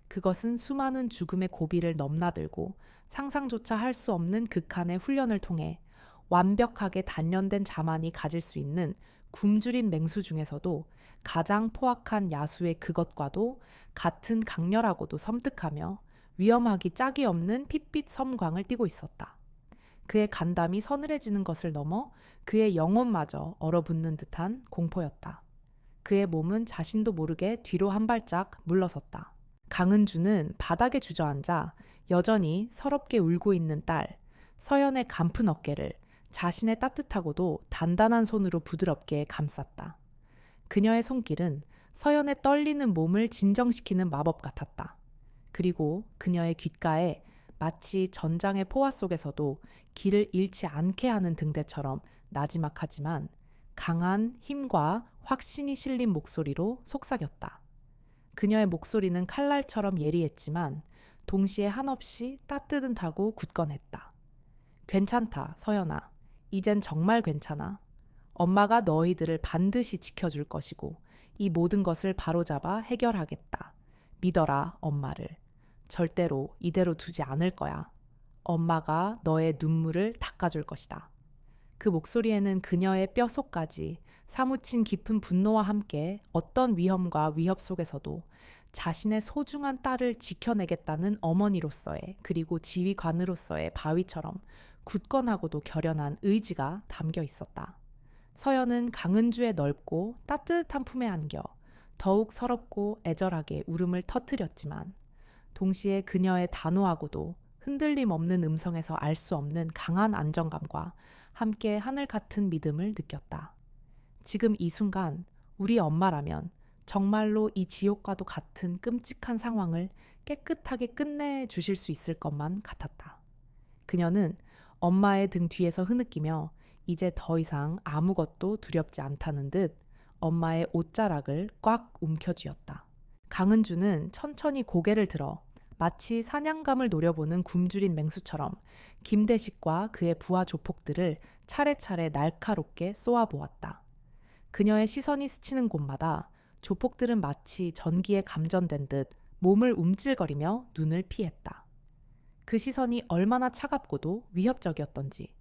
그것은 수많은 죽음의 고비를 넘나들고 상상조차 할 수 없는 극한의 훈련을 통해 완벽하게 단련된 자만이 가질 수 있는 굶주린 맹수 중에서도 가장 포악한 야수의 그것과도 같은 강렬하고도 섬뜩하며 위험하기 짝이 없는 핏빛 섬광을 띠고 있었다. 그의 간담이 서늘해지는 것을 넘어 그의 영혼마저 얼어붙는 듯한 공포였다. 그의 몸은 자신도 모르게 뒤로 한 발짝 물러섰다. 강은주는 바닥에 주저앉아 여전히 서럽게 울고 있는 딸 서연의 간푼 어깨를 자신의 따뜻하고도 단단한 손으로 부드럽게 감쌌다. 그녀의 손길은 서연의 떨리는 몸을 진정시키는 마법 같았다. 그리고 그녀의 귓가에 마치 전장의 포화 속에서도 길을 잃지 않게 하는 등대처럼 나지막하지만 강한 힘과 확신이 실린 목소리로 속삭였다. 그녀의 목소리는 칼날처럼 예리했지만 동시에 한없이 따뜻하고 굳건했다. 괜찮다, 서연아. 이젠 정말 괜찮아. 엄마가 너희들을 반드시 지켜줄 것이고 이 모든 것을 바로잡아 해결하겠다. 믿어라, 엄마를. 절대로 이대로 두지 않을 거야. 엄마가 너의 눈물을 닦아줄 것이다. 그 목소리에는 그녀의 뼛속까지 사무친 깊은 분노와 함께 어떤 위험과 위협 속에서도 자신의 소중한 딸을 지켜내겠다는 어머니로서의 그리고 지휘관으로서의 바위처럼 굳건하고도 결연한 의지가 담겨 있었다. 서연은 강은주의 넓고 따뜻한 품에 안겨 더욱 서럽고 애절하게 울음을 터뜨렸지만 동시에 그녀의 단호하고도 흔들림 없는 음성에서 알 수 없는 강한 안정감과 함께 하늘 같은 믿음을 느꼈다. 지금 이 순간 우리 엄마라면 정말로 이 지옥과도 같은 끔찍한 상황을 깨끗하게 끝내주실 수 있을 것만 같았다. 그녀는 엄마의 등 뒤에서 흐느끼며 이제 더 이상 아무것도 두렵지 않다는 듯 엄마의 옷자락을 꽉 움켜쥐었다. 강은주는 천천히 고개를 들어 마치 사냥감을 노려보는 굶주린 맹수처럼 김대식과 그의 부하 조폭들을 차례차례 날카롭게 쏘아보았다. 그녀의 시선이 스치는 곳마다 조폭들은 마치 전기에 감전된 듯 몸을 움찔거리며 눈을 피했다. 그 시선이 얼마나 차갑고도 위협적이었던지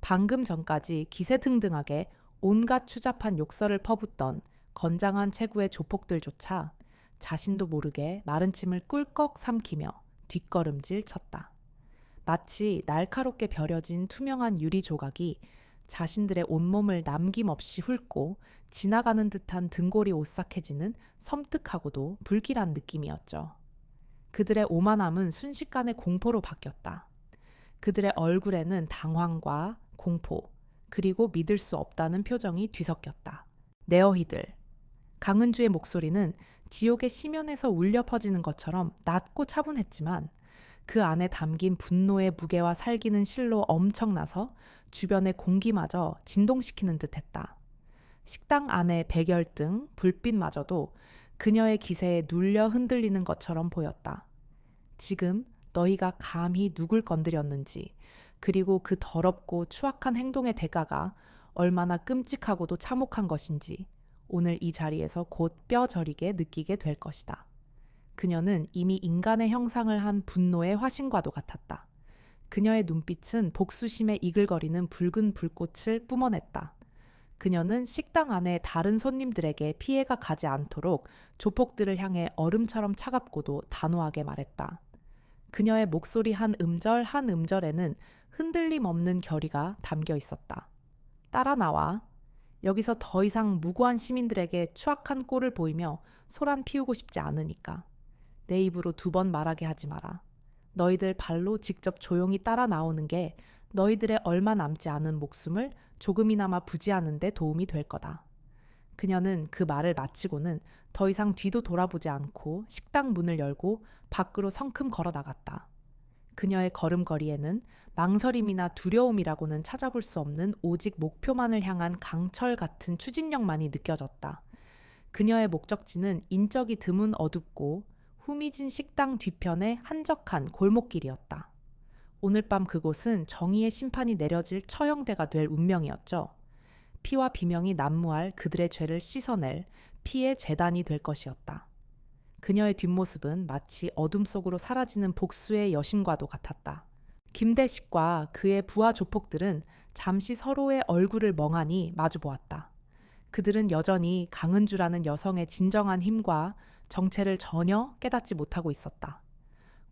방금 전까지 기세등등하게 온갖 추잡한 욕설을 퍼붓던 건장한 체구의 조폭들조차 자신도 모르게 마른 침을 꿀꺽 삼키며 뒷걸음질 쳤다. 마치 날카롭게 벼려진 투명한 유리 조각이 자신들의 온몸을 남김없이 훑고 지나가는 듯한 등골이 오싹해지는 섬뜩하고도 불길한 느낌이었죠. 그들의 오만함은 순식간에 공포로 바뀌었다. 그들의 얼굴에는 당황과 공포, 그리고 믿을 수 없다는 표정이 뒤섞였다. 내 어희들. 강은주의 목소리는 지옥의 심연에서 울려 퍼지는 것처럼 낮고 차분했지만 그 안에 담긴 분노의 무게와 살기는 실로 엄청나서 주변의 공기마저 진동시키는 듯했다. 식당 안의 백열등, 불빛마저도 그녀의 기세에 눌려 흔들리는 것처럼 보였다. 지금 너희가 감히 누굴 건드렸는지, 그리고 그 더럽고 추악한 행동의 대가가 얼마나 끔찍하고도 참혹한 것인지 오늘 이 자리에서 곧 뼈저리게 느끼게 될 것이다. 그녀는 이미 인간의 형상을 한 분노의 화신과도 같았다. 그녀의 눈빛은 복수심에 이글거리는 붉은 불꽃을 뿜어냈다. 그녀는 식당 안에 다른 손님들에게 피해가 가지 않도록 조폭들을 향해 얼음처럼 차갑고도 단호하게 말했다. 그녀의 목소리 한 음절 한 음절에는 흔들림 없는 결의가 담겨 있었다. 따라 나와. 여기서 더 이상 무고한 시민들에게 추악한 꼴을 보이며 소란 피우고 싶지 않으니까. 내 입으로 2번 말하게 하지 마라. 너희들 발로 직접 조용히 따라 나오는 게 너희들의 얼마 남지 않은 목숨을 조금이나마 부지하는 데 도움이 될 거다. 그녀는 그 말을 마치고는 더 이상 뒤도 돌아보지 않고 식당 문을 열고 밖으로 성큼 걸어 나갔다. 그녀의 걸음걸이에는 망설임이나 두려움이라고는 찾아볼 수 없는 오직 목표만을 향한 강철 같은 추진력만이 느껴졌다. 그녀의 목적지는 인적이 드문 어둡고 후미진 식당 뒤편의 한적한 골목길이었다. 오늘 밤 그곳은 정의의 심판이 내려질 처형대가 될 운명이었죠. 피와 비명이 난무할 그들의 죄를 씻어낼 피의 제단이 될 것이었다. 그녀의 뒷모습은 마치 어둠 속으로 사라지는 복수의 여신과도 같았다. 김대식과 그의 부하 조폭들은 잠시 서로의 얼굴을 멍하니 마주보았다. 그들은 여전히 강은주라는 여성의 진정한 힘과 정체를 전혀 깨닫지 못하고 있었다.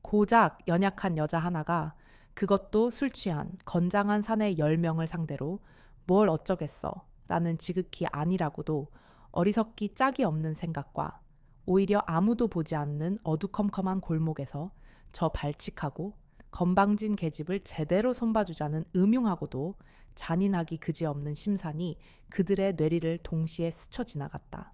고작 연약한 여자 하나가, 그것도 술 취한 건장한 사내 10명을 상대로 뭘 어쩌겠어 라는 지극히 아니라고도 어리석기 짝이 없는 생각과 오히려 아무도 보지 않는 어두컴컴한 골목에서 저 발칙하고 건방진 계집을 제대로 손봐주자는 음흉하고도 잔인하기 그지없는 심산이 그들의 뇌리를 동시에 스쳐 지나갔다.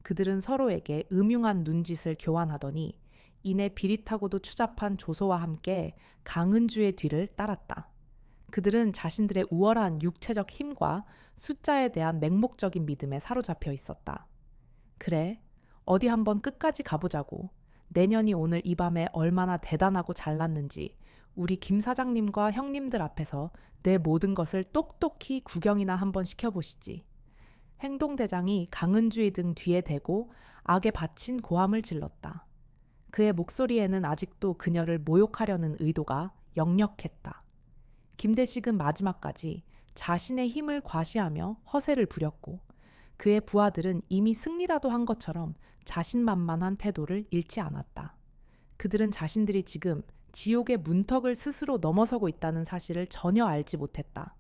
그들은 서로에게 음흉한 눈짓을 교환하더니 이내 비릿하고도 추잡한 조소와 함께 강은주의 뒤를 따랐다. 그들은 자신들의 우월한 육체적 힘과 숫자에 대한 맹목적인 믿음에 사로잡혀 있었다. 그래, 어디 한번 끝까지 가보자고. 내년이 오늘 이 밤에 얼마나 대단하고 잘났는지 우리 김 사장님과 형님들 앞에서 내 모든 것을 똑똑히 구경이나 한번 시켜보시지. 행동대장이 강은주의 등 뒤에 대고 악에 바친 고함을 질렀다. 그의 목소리에는 아직도 그녀를 모욕하려는 의도가 역력했다. 김대식은 마지막까지 자신의 힘을 과시하며 허세를 부렸고 그의 부하들은 이미 승리라도 한 것처럼 자신만만한 태도를 잃지 않았다. 그들은 자신들이 지금 지옥의 문턱을 스스로 넘어서고 있다는 사실을 전혀 알지 못했다.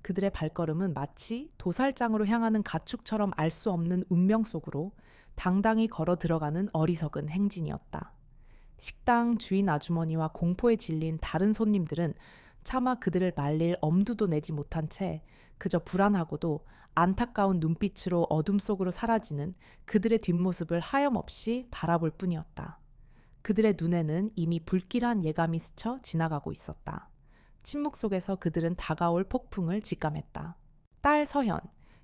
그들의 발걸음은 마치 도살장으로 향하는 가축처럼 알 수 없는 운명 속으로 당당히 걸어 들어가는 어리석은 행진이었다. 식당 주인 아주머니와 공포에 질린 다른 손님들은 차마 그들을 말릴 엄두도 내지 못한 채 그저 불안하고도 안타까운 눈빛으로 어둠 속으로 사라지는 그들의 뒷모습을 하염없이 바라볼 뿐이었다. 그들의 눈에는 이미 불길한 예감이 스쳐 지나가고 있었다. 침묵 속에서 그들은 다가올 폭풍을 직감했다. 딸 서현,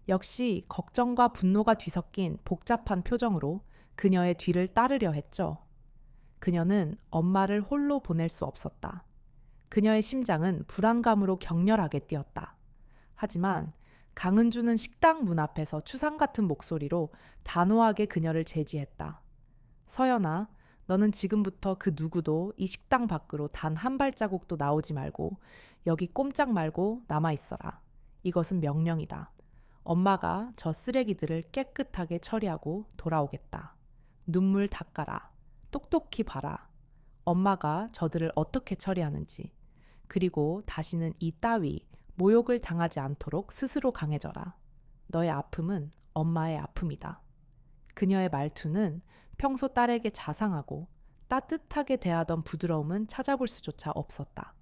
역시 걱정과 분노가 뒤섞인 복잡한 표정으로 그녀의 뒤를 따르려 했죠. 그녀는 엄마를 홀로 보낼 수 없었다. 그녀의 심장은 불안감으로 격렬하게 뛰었다. 하지만 강은주는 식당 문 앞에서 추상 같은 목소리로 단호하게 그녀를 제지했다. 서연아, 너는 지금부터 그 누구도 이 식당 밖으로 단 한 발자국도 나오지 말고 여기 꼼짝 말고 남아있어라. 이것은 명령이다. 엄마가 저 쓰레기들을 깨끗하게 처리하고 돌아오겠다. 눈물 닦아라. 똑똑히 봐라. 엄마가 저들을 어떻게 처리하는지. 그리고 다시는 이 따위 모욕을 당하지 않도록 스스로 강해져라. 너의 아픔은 엄마의 아픔이다. 그녀의 말투는 평소 딸에게 자상하고 따뜻하게 대하던 부드러움은 찾아볼 수조차 없었다.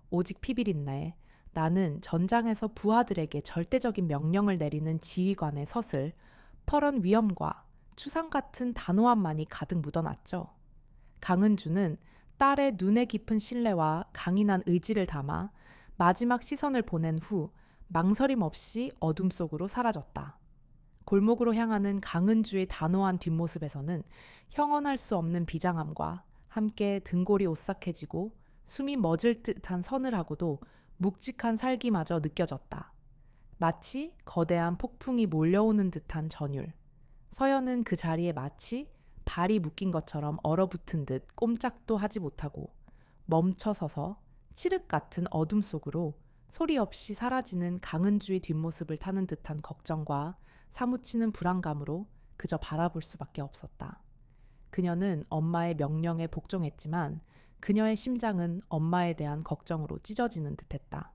오직 피비린내, 나는 전장에서 부하들에게 절대적인 명령을 내리는 지휘관의 서슬, 퍼런 위엄과 추상 같은 단호함만이 가득 묻어났죠. 강은주는 딸의 눈에 깊은 신뢰와 강인한 의지를 담아 마지막 시선을 보낸 후 망설임 없이 어둠 속으로 사라졌다. 골목으로 향하는 강은주의 단호한 뒷모습에서는 형언할 수 없는 비장함과 함께 등골이 오싹해지고 숨이 멎을 듯한 서늘하고도 묵직한 살기마저 느껴졌다. 마치 거대한 폭풍이 몰려오는 듯한 전율. 서연은 그 자리에 마치 발이 묶인 것처럼 얼어붙은 듯 꼼짝도 하지 못하고 멈춰서서 칠흑 같은 어둠 속으로 소리 없이 사라지는 강은주의 뒷모습을 타는 듯한 걱정과 사무치는 불안감으로 그저 바라볼 수밖에 없었다. 그녀는 엄마의 명령에 복종했지만 그녀의 심장은 엄마에 대한 걱정으로 찢어지는 듯했다.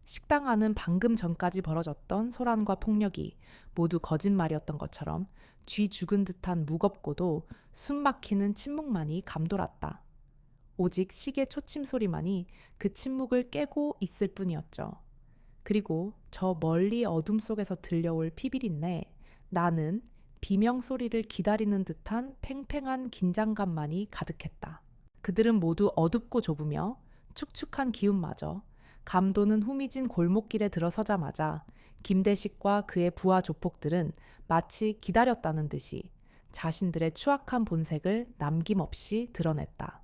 식당 안은 방금 전까지 벌어졌던 소란과 폭력이 모두 거짓말이었던 것처럼 쥐 죽은 듯한 무겁고도 숨 막히는 침묵만이 감돌았다. 오직 시계 초침 소리만이 그 침묵을 깨고 있을 뿐이었죠. 그리고 저 멀리 어둠 속에서 들려올 피비린내, 나는 비명 소리를 기다리는 듯한 팽팽한 긴장감만이 가득했다. 그들은 모두 어둡고 좁으며 축축한 기운마저 감도는 후미진 골목길에 들어서자마자 김대식과 그의 부하 조폭들은 마치 기다렸다는 듯이 자신들의 추악한 본색을 남김없이 드러냈다.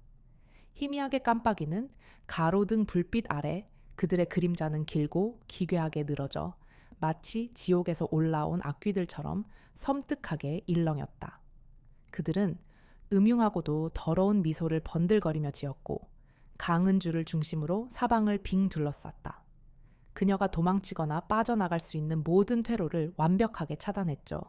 희미하게 깜빡이는 가로등 불빛 아래 그들의 그림자는 길고 기괴하게 늘어져 마치 지옥에서 올라온 악귀들처럼 섬뜩하게 일렁였다. 그들은 음흉하고도 더러운 미소를 번들거리며 지었고 강은주를 중심으로 사방을 빙 둘러쌌다. 그녀가 도망치거나 빠져나갈 수 있는 모든 퇴로를 완벽하게 차단했죠.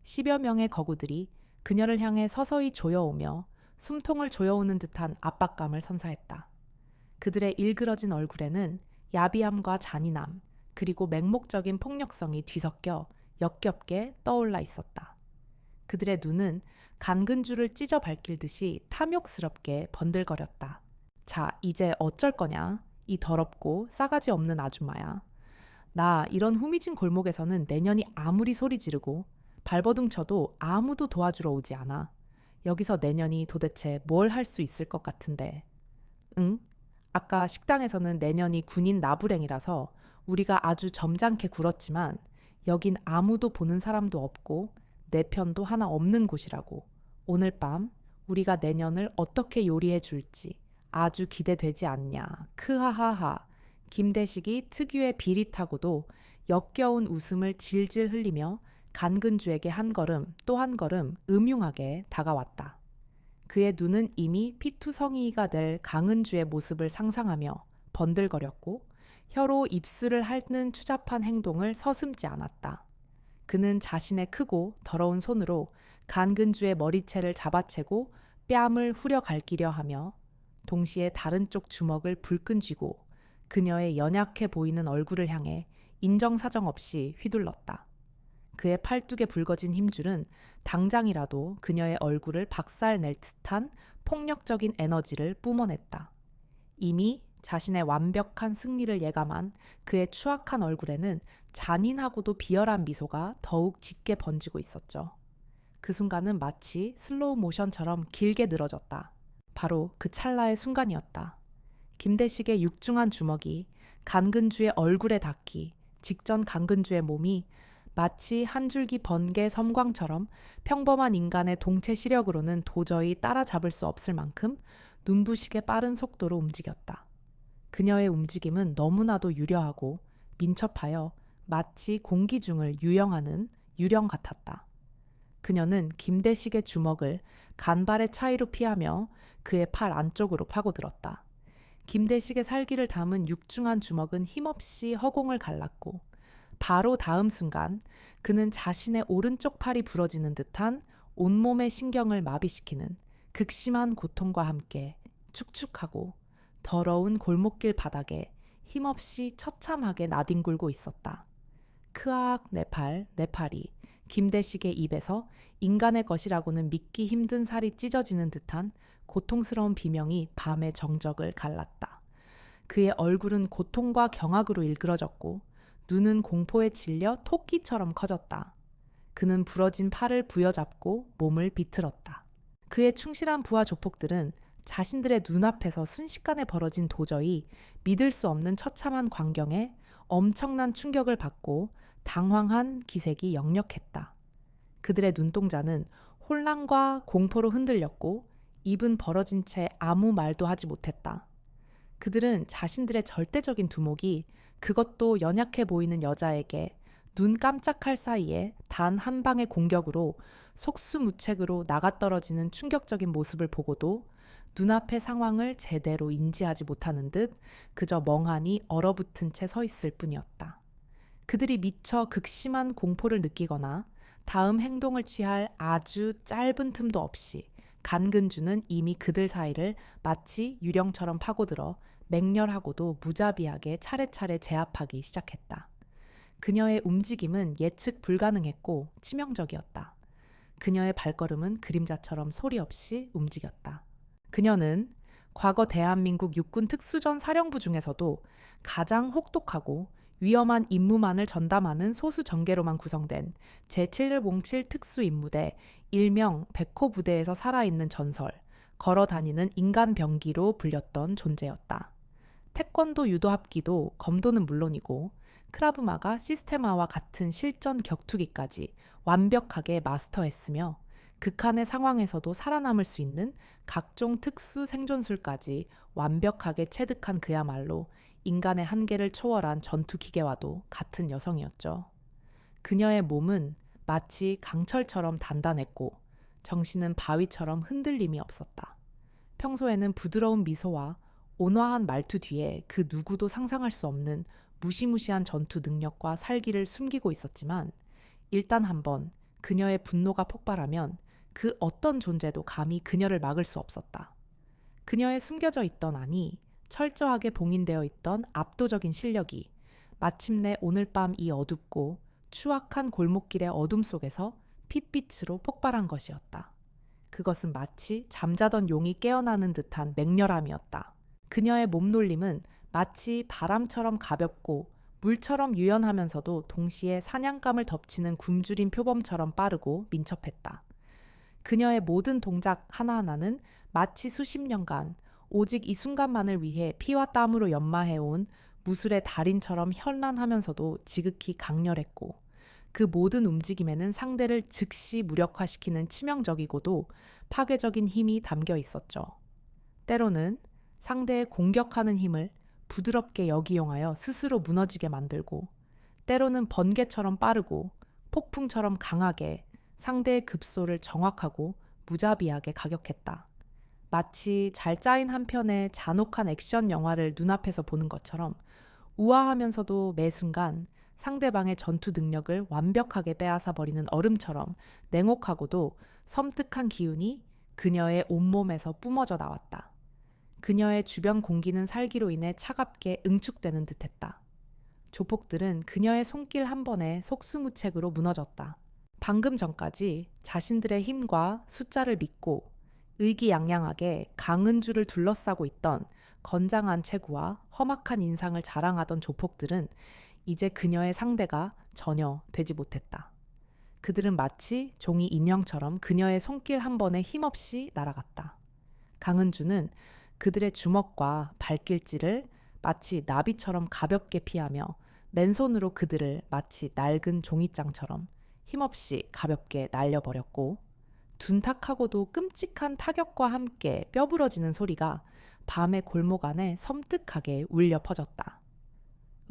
10여 명의 거구들이 그녀를 향해 서서히 조여오며 숨통을 조여오는 듯한 압박감을 선사했다. 그들의 일그러진 얼굴에는 야비함과 잔인함, 그리고 맹목적인 폭력성이 뒤섞여 역겹게 떠올라 있었다. 그들의 눈은 간근줄을 찢어 밝힐듯이 탐욕스럽게 번들거렸다. 자, 이제 어쩔 거냐? 이 더럽고 싸가지 없는 아줌마야. 나 이런 후미진 골목에서는 내년이 아무리 소리 지르고 발버둥 쳐도 아무도 도와주러 오지 않아. 여기서 내년이 도대체 뭘 할 수 있을 것 같은데. 응? 아까 식당에서는 내년이 군인 나부랭이라서 우리가 아주 점잖게 굴었지만 여긴 아무도 보는 사람도 없고 내 편도 하나 없는 곳이라고. 오늘 밤 우리가 내년을 어떻게 요리해 줄지 아주 기대되지 않냐. 크하하하. 김대식이 특유의 비릿하고도 역겨운 웃음을 질질 흘리며 간근주에게 한 걸음 또 한 걸음 음흉하게 다가왔다. 그의 눈은 이미 피투성이가 될 강은주의 모습을 상상하며 번들거렸고 혀로 입술을 핥는 추잡한 행동을 서슴지 않았다. 그는 자신의 크고 더러운 손으로 간근주의 머리채를 잡아채고 뺨을 후려갈기려 하며 동시에 다른 쪽 주먹을 불끈 쥐고 그녀의 연약해 보이는 얼굴을 향해 인정사정 없이 휘둘렀다. 그의 팔뚝에 붉어진 힘줄은 당장이라도 그녀의 얼굴을 박살낼 듯한 폭력적인 에너지를 뿜어냈다. 이미 자신의 완벽한 승리를 예감한 그의 추악한 얼굴에는 잔인하고도 비열한 미소가 더욱 짙게 번지고 있었죠. 그 순간은 마치 슬로우 모션처럼 길게 늘어졌다. 바로 그 찰나의 순간이었다. 김대식의 육중한 주먹이 간근주의 얼굴에 닿기 직전 간근주의 몸이 마치 한 줄기 번개 섬광처럼 평범한 인간의 동체 시력으로는 도저히 따라잡을 수 없을 만큼 눈부시게 빠른 속도로 움직였다. 그녀의 움직임은 너무나도 유려하고 민첩하여 마치 공기 중을 유영하는 유령 같았다. 그녀는 김대식의 주먹을 간발의 차이로 피하며 그의 팔 안쪽으로 파고들었다. 김대식의 살기를 담은 육중한 주먹은 힘없이 허공을 갈랐고 바로 다음 순간 그는 자신의 오른쪽 팔이 부러지는 듯한 온몸의 신경을 마비시키는 극심한 고통과 함께 축축하고 더러운 골목길 바닥에 힘없이 처참하게 나뒹굴고 있었다. 크악 내 팔, 내 팔이 김대식의 입에서 인간의 것이라고는 믿기 힘든 살이 찢어지는 듯한 고통스러운 비명이 밤의 정적을 갈랐다. 그의 얼굴은 고통과 경악으로 일그러졌고 눈은 공포에 질려 토끼처럼 커졌다. 그는 부러진 팔을 부여잡고 몸을 비틀었다. 그의 충실한 부하 조폭들은 자신들의 눈앞에서 순식간에 벌어진 도저히 믿을 수 없는 처참한 광경에 엄청난 충격을 받고 당황한 기색이 역력했다. 그들의 눈동자는 혼란과 공포로 흔들렸고 입은 벌어진 채 아무 말도 하지 못했다. 그들은 자신들의 절대적인 두목이 그것도 연약해 보이는 여자에게 눈 깜짝할 사이에 단 한 방의 공격으로 속수무책으로 나가떨어지는 충격적인 모습을 보고도 눈앞의 상황을 제대로 인지하지 못하는 듯 그저 멍하니 얼어붙은 채 서 있을 뿐이었다. 그들이 미처 극심한 공포를 느끼거나 다음 행동을 취할 아주 짧은 틈도 없이 간근주는 이미 그들 사이를 마치 유령처럼 파고들어 맹렬하고도 무자비하게 차례차례 제압하기 시작했다. 그녀의 움직임은 예측 불가능했고 치명적이었다. 그녀의 발걸음은 그림자처럼 소리 없이 움직였다. 그녀는 과거 대한민국 육군 특수전 사령부 중에서도 가장 혹독하고 위험한 임무만을 전담하는 소수 전개로만 구성된 제707 특수임무대 일명 백호 부대에서 살아있는 전설, 걸어다니는 인간 병기로 불렸던 존재였다. 태권도 유도 합기도 검도는 물론이고 크라브마가 시스테마와 같은 실전 격투기까지 완벽하게 마스터했으며 극한의 상황에서도 살아남을 수 있는 각종 특수 생존술까지 완벽하게 체득한 그야말로 인간의 한계를 초월한 전투 기계와도 같은 여성이었죠. 그녀의 몸은 마치 강철처럼 단단했고 정신은 바위처럼 흔들림이 없었다. 평소에는 부드러운 미소와 온화한 말투 뒤에 그 누구도 상상할 수 없는 무시무시한 전투 능력과 살기를 숨기고 있었지만 일단 한번 그녀의 분노가 폭발하면 그 어떤 존재도 감히 그녀를 막을 수 없었다. 그녀의 숨겨져 있던 아니 철저하게 봉인되어 있던 압도적인 실력이 마침내 오늘 밤 이 어둡고 추악한 골목길의 어둠 속에서 핏빛으로 폭발한 것이었다. 그것은 마치 잠자던 용이 깨어나는 듯한 맹렬함이었다. 그녀의 몸놀림은 마치 바람처럼 가볍고 물처럼 유연하면서도 동시에 사냥감을 덮치는 굶주린 표범처럼 빠르고 민첩했다. 그녀의 모든 동작 하나하나는 마치 수십 년간 오직 이 순간만을 위해 피와 땀으로 연마해온 무술의 달인처럼 현란하면서도 지극히 강렬했고 그 모든 움직임에는 상대를 즉시 무력화시키는 치명적이고도 파괴적인 힘이 담겨 있었죠. 때로는 상대의 공격하는 힘을 부드럽게 역이용하여 스스로 무너지게 만들고 때로는 번개처럼 빠르고 폭풍처럼 강하게 상대의 급소를 정확하고 무자비하게 가격했다. 마치 잘 짜인 한 편의 잔혹한 액션 영화를 눈앞에서 보는 것처럼 우아하면서도 매 순간 상대방의 전투 능력을 완벽하게 빼앗아 버리는 얼음처럼 냉혹하고도 섬뜩한 기운이 그녀의 온몸에서 뿜어져 나왔다. 그녀의 주변 공기는 살기로 인해 차갑게 응축되는 듯했다. 조폭들은 그녀의 손길 한 번에 속수무책으로 무너졌다. 방금 전까지 자신들의 힘과 숫자를 믿고 의기양양하게 강은주를 둘러싸고 있던 건장한 체구와 험악한 인상을 자랑하던 조폭들은 이제 그녀의 상대가 전혀 되지 못했다. 그들은 마치 종이 인형처럼 그녀의 손길 한 번에 힘없이 날아갔다. 강은주는 그들의 주먹과 발길질을 마치 나비처럼 가볍게 피하며 맨손으로 그들을 마치 낡은 종이장처럼 힘없이 가볍게 날려버렸고 둔탁하고도 끔찍한 타격과 함께 뼈부러지는 소리가 밤의 골목 안에 섬뜩하게 울려 퍼졌다.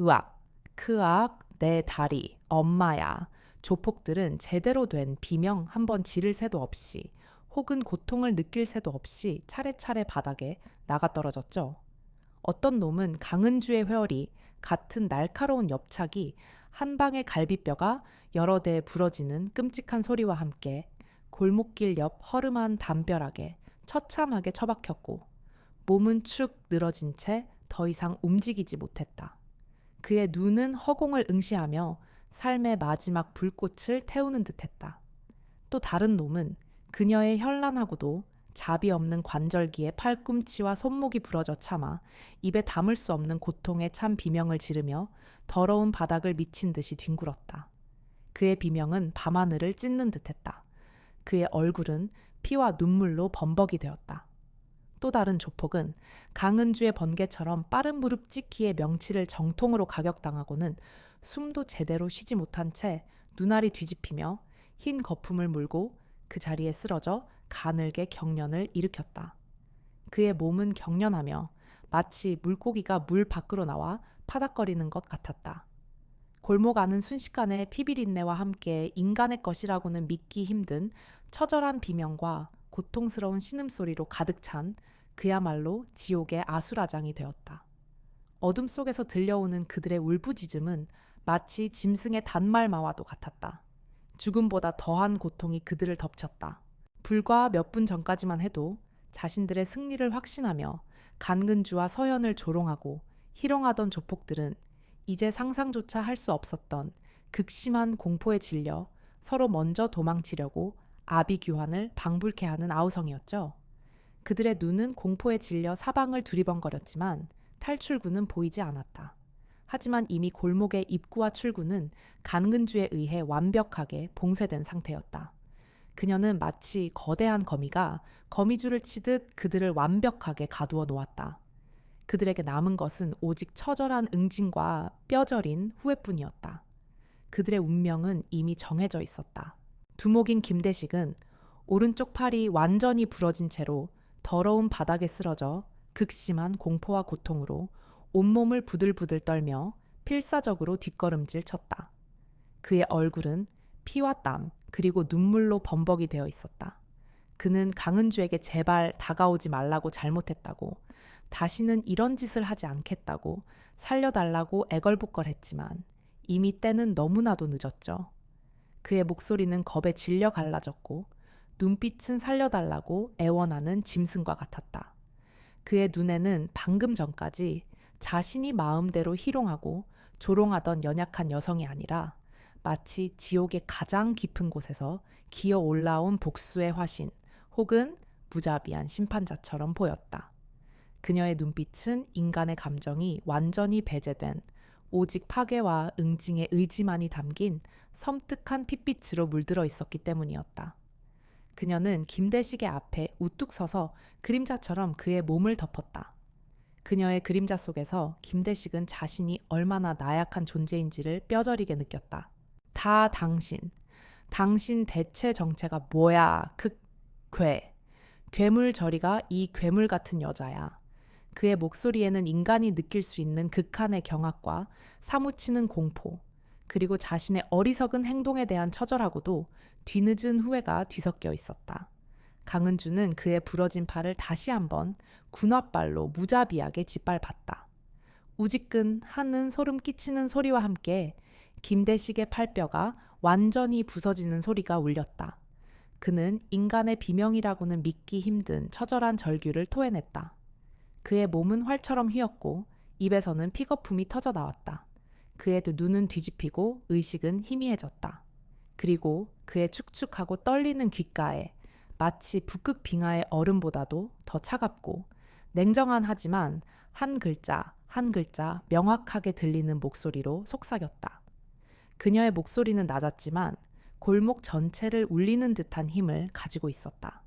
으악, 크악, 내 다리, 엄마야. 조폭들은 제대로 된 비명 한 번 지를 새도 없이 혹은 고통을 느낄 새도 없이 차례차례 바닥에 나가떨어졌죠. 어떤 놈은 강은주의 회얼이 같은 날카로운 엽착이 한 방의 갈비뼈가 여러 대 부러지는 끔찍한 소리와 함께 골목길 옆 허름한 담벼락에 처참하게 처박혔고 몸은 축 늘어진 채 더 이상 움직이지 못했다. 그의 눈은 허공을 응시하며 삶의 마지막 불꽃을 태우는 듯했다. 또 다른 놈은 그녀의 현란하고도 자비 없는 관절기에 팔꿈치와 손목이 부러져 참아 입에 담을 수 없는 고통에 찬 비명을 지르며 더러운 바닥을 미친 듯이 뒹굴었다. 그의 비명은 밤하늘을 찢는 듯했다. 그의 얼굴은 피와 눈물로 범벅이 되었다. 또 다른 조폭은 강은주의 번개처럼 빠른 무릎 찍기의 명치를 정통으로 가격당하고는 숨도 제대로 쉬지 못한 채 눈알이 뒤집히며 흰 거품을 물고 그 자리에 쓰러져 가늘게 경련을 일으켰다. 그의 몸은 경련하며 마치 물고기가 물 밖으로 나와 파닥거리는 것 같았다. 골목 안은 순식간에 피비린내와 함께 인간의 것이라고는 믿기 힘든 처절한 비명과 고통스러운 신음소리로 가득 찬 그야말로 지옥의 아수라장이 되었다. 어둠 속에서 들려오는 그들의 울부짖음은 마치 짐승의 단말마와도 같았다. 죽음보다 더한 고통이 그들을 덮쳤다. 불과 몇 분 전까지만 해도 자신들의 승리를 확신하며 간근주와 서현을 조롱하고 희롱하던 조폭들은 이제 상상조차 할 수 없었던 극심한 공포에 질려 서로 먼저 도망치려고 아비규환을 방불케 하는 아우성이었죠. 그들의 눈은 공포에 질려 사방을 두리번거렸지만 탈출구는 보이지 않았다. 하지만 이미 골목의 입구와 출구는 간근주에 의해 완벽하게 봉쇄된 상태였다. 그녀는 마치 거대한 거미가 거미줄을 치듯 그들을 완벽하게 가두어 놓았다. 그들에게 남은 것은 오직 처절한 응징과 뼈저린 후회뿐이었다. 그들의 운명은 이미 정해져 있었다. 두목인 김대식은 오른쪽 팔이 완전히 부러진 채로 더러운 바닥에 쓰러져 극심한 공포와 고통으로 온몸을 부들부들 떨며 필사적으로 뒷걸음질 쳤다. 그의 얼굴은 피와 땀 그리고 눈물로 범벅이 되어 있었다. 그는 강은주에게 제발 다가오지 말라고 잘못했다고, 다시는 이런 짓을 하지 않겠다고 살려달라고 애걸복걸했지만 이미 때는 너무나도 늦었죠. 그의 목소리는 겁에 질려 갈라졌고 눈빛은 살려달라고 애원하는 짐승과 같았다. 그의 눈에는 방금 전까지 자신이 마음대로 희롱하고 조롱하던 연약한 여성이 아니라 마치 지옥의 가장 깊은 곳에서 기어 올라온 복수의 화신 혹은 무자비한 심판자처럼 보였다. 그녀의 눈빛은 인간의 감정이 완전히 배제된 오직 파괴와 응징의 의지만이 담긴 섬뜩한 핏빛으로 물들어 있었기 때문이었다. 그녀는 김대식의 앞에 우뚝 서서 그림자처럼 그의 몸을 덮었다. 그녀의 그림자 속에서 김대식은 자신이 얼마나 나약한 존재인지를 뼈저리게 느꼈다. 다 당신 대체 정체가 뭐야? 그 괴물 저리가 이 괴물 같은 여자야. 그의 목소리에는 인간이 느낄 수 있는 극한의 경악과 사무치는 공포, 그리고 자신의 어리석은 행동에 대한 처절하고도 뒤늦은 후회가 뒤섞여 있었다. 강은주는 그의 부러진 팔을 다시 한번 군홧발로 무자비하게 짓밟았다. 우지끈하는 소름 끼치는 소리와 함께 김대식의 팔뼈가 완전히 부서지는 소리가 울렸다. 그는 인간의 비명이라고는 믿기 힘든 처절한 절규를 토해냈다. 그의 몸은 활처럼 휘었고 입에서는 픽거품이 터져 나왔다. 그의 눈은 뒤집히고 의식은 희미해졌다. 그리고 그의 축축하고 떨리는 귓가에 마치 북극 빙하의 얼음보다도 더 차갑고 냉정한 하지만 한 글자 한 글자 명확하게 들리는 목소리로 속삭였다. 그녀의 목소리는 낮았지만 골목 전체를 울리는 듯한 힘을 가지고 있었다.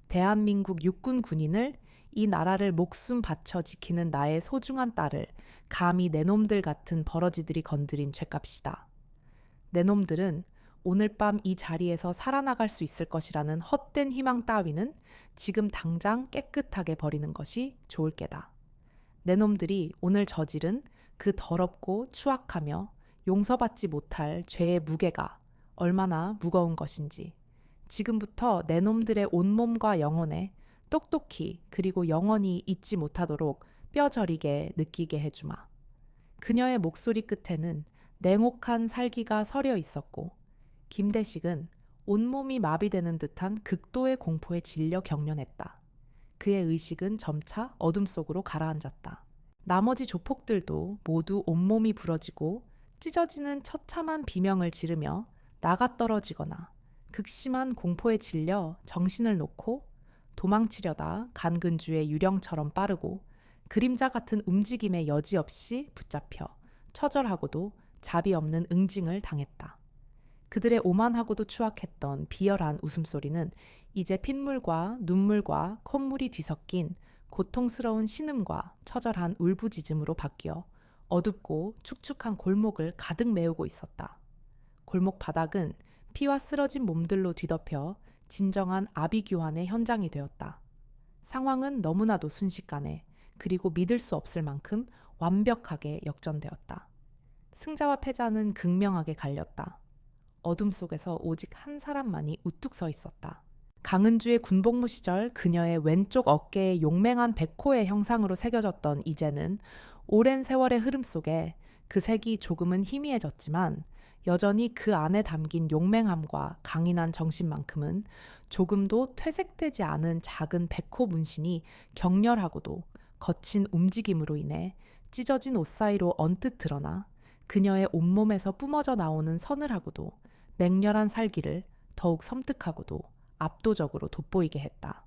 대한민국 육군 군인을, 이 나라를 목숨 바쳐 지키는 나의 소중한 딸을 감히 내 놈들 같은 버러지들이 건드린 죗값이다. 내 놈들은 오늘 밤 이 자리에서 살아나갈 수 있을 것이라는 헛된 희망 따위는 지금 당장 깨끗하게 버리는 것이 좋을 게다. 내 놈들이 오늘 저지른 그 더럽고 추악하며 용서받지 못할 죄의 무게가 얼마나 무거운 것인지 지금부터 내 놈들의 온몸과 영혼에 똑똑히 그리고 영원히 잊지 못하도록 뼈저리게 느끼게 해주마. 그녀의 목소리 끝에는 냉혹한 살기가 서려 있었고 김대식은 온몸이 마비되는 듯한 극도의 공포에 질려 경련했다. 그의 의식은 점차 어둠 속으로 가라앉았다. 나머지 조폭들도 모두 온몸이 부러지고 찢어지는 처참한 비명을 지르며 나가떨어지거나 극심한 공포에 질려 정신을 놓고 도망치려다 간근주의 유령처럼 빠르고 그림자 같은 움직임에 여지없이 붙잡혀 처절하고도 자비 없는 응징을 당했다. 그들의 오만하고도 추악했던 비열한 웃음소리는 이제 핏물과 눈물과 콧물이 뒤섞인 고통스러운 신음과 처절한 울부짖음으로 바뀌어 어둡고 축축한 골목을 가득 메우고 있었다. 골목 바닥은 피와 쓰러진 몸들로 뒤덮여 진정한 아비규환의 현장이 되었다. 상황은 너무나도 순식간에 그리고 믿을 수 없을 만큼 완벽하게 역전되었다. 승자와 패자는 극명하게 갈렸다. 어둠 속에서 오직 한 사람만이 우뚝 서 있었다. 강은주의 군복무 시절 그녀의 왼쪽 어깨에 용맹한 백호의 형상으로 새겨졌던 이제는 오랜 세월의 흐름 속에 그 색이 조금은 희미해졌지만 여전히 그 안에 담긴 용맹함과 강인한 정신만큼은 조금도 퇴색되지 않은 작은 백호 문신이 격렬하고도 거친 움직임으로 인해 찢어진 옷 사이로 언뜻 드러나 그녀의 온몸에서 뿜어져 나오는 서늘하고도 맹렬한 살기를 더욱 섬뜩하고도 압도적으로 돋보이게 했다.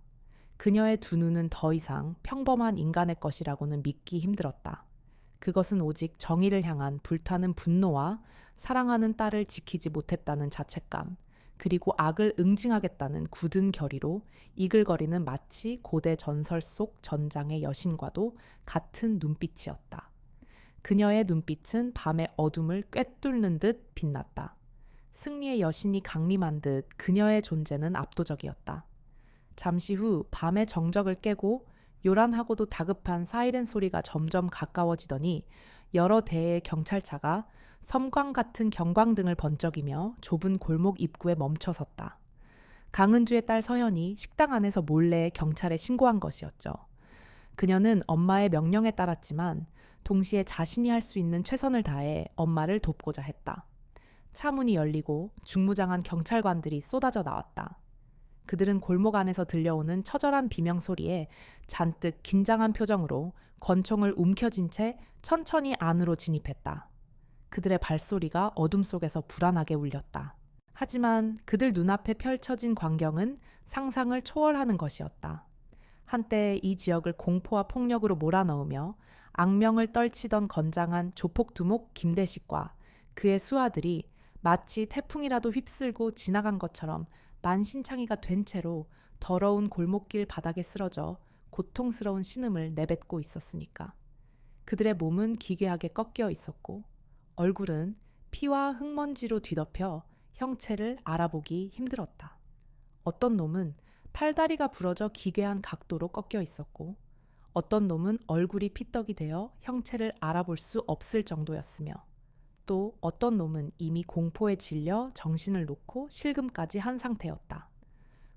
그녀의 두 눈은 더 이상 평범한 인간의 것이라고는 믿기 힘들었다. 그것은 오직 정의를 향한 불타는 분노와 사랑하는 딸을 지키지 못했다는 자책감, 그리고 악을 응징하겠다는 굳은 결의로 이글거리는 마치 고대 전설 속 전장의 여신과도 같은 눈빛이었다. 그녀의 눈빛은 밤의 어둠을 꿰뚫는 듯 빛났다. 승리의 여신이 강림한 듯 그녀의 존재는 압도적이었다. 잠시 후 밤의 정적을 깨고 요란하고도 다급한 사이렌 소리가 점점 가까워지더니 여러 대의 경찰차가 섬광 같은 경광등을 번쩍이며 좁은 골목 입구에 멈춰섰다. 강은주의 딸 서연이 식당 안에서 몰래 경찰에 신고한 것이었죠. 그녀는 엄마의 명령에 따랐지만 동시에 자신이 할 수 있는 최선을 다해 엄마를 돕고자 했다. 차 문이 열리고 중무장한 경찰관들이 쏟아져 나왔다. 그들은 골목 안에서 들려오는 처절한 비명 소리에 잔뜩 긴장한 표정으로 권총을 움켜쥔 채 천천히 안으로 진입했다. 그들의 발소리가 어둠 속에서 불안하게 울렸다. 하지만 그들 눈앞에 펼쳐진 광경은 상상을 초월하는 것이었다. 한때 이 지역을 공포와 폭력으로 몰아넣으며 악명을 떨치던 건장한 조폭두목 김대식과 그의 수하들이 마치 태풍이라도 휩쓸고 지나간 것처럼 만신창이가 된 채로 더러운 골목길 바닥에 쓰러져 고통스러운 신음을 내뱉고 있었으니까. 그들의 몸은 기괴하게 꺾여 있었고 얼굴은 피와 흙먼지로 뒤덮여 형체를 알아보기 힘들었다. 어떤 놈은 팔다리가 부러져 기괴한 각도로 꺾여 있었고 어떤 놈은 얼굴이 피떡이 되어 형체를 알아볼 수 없을 정도였으며 또 어떤 놈은 이미 공포에 질려 정신을 놓고 실금까지 한 상태였다.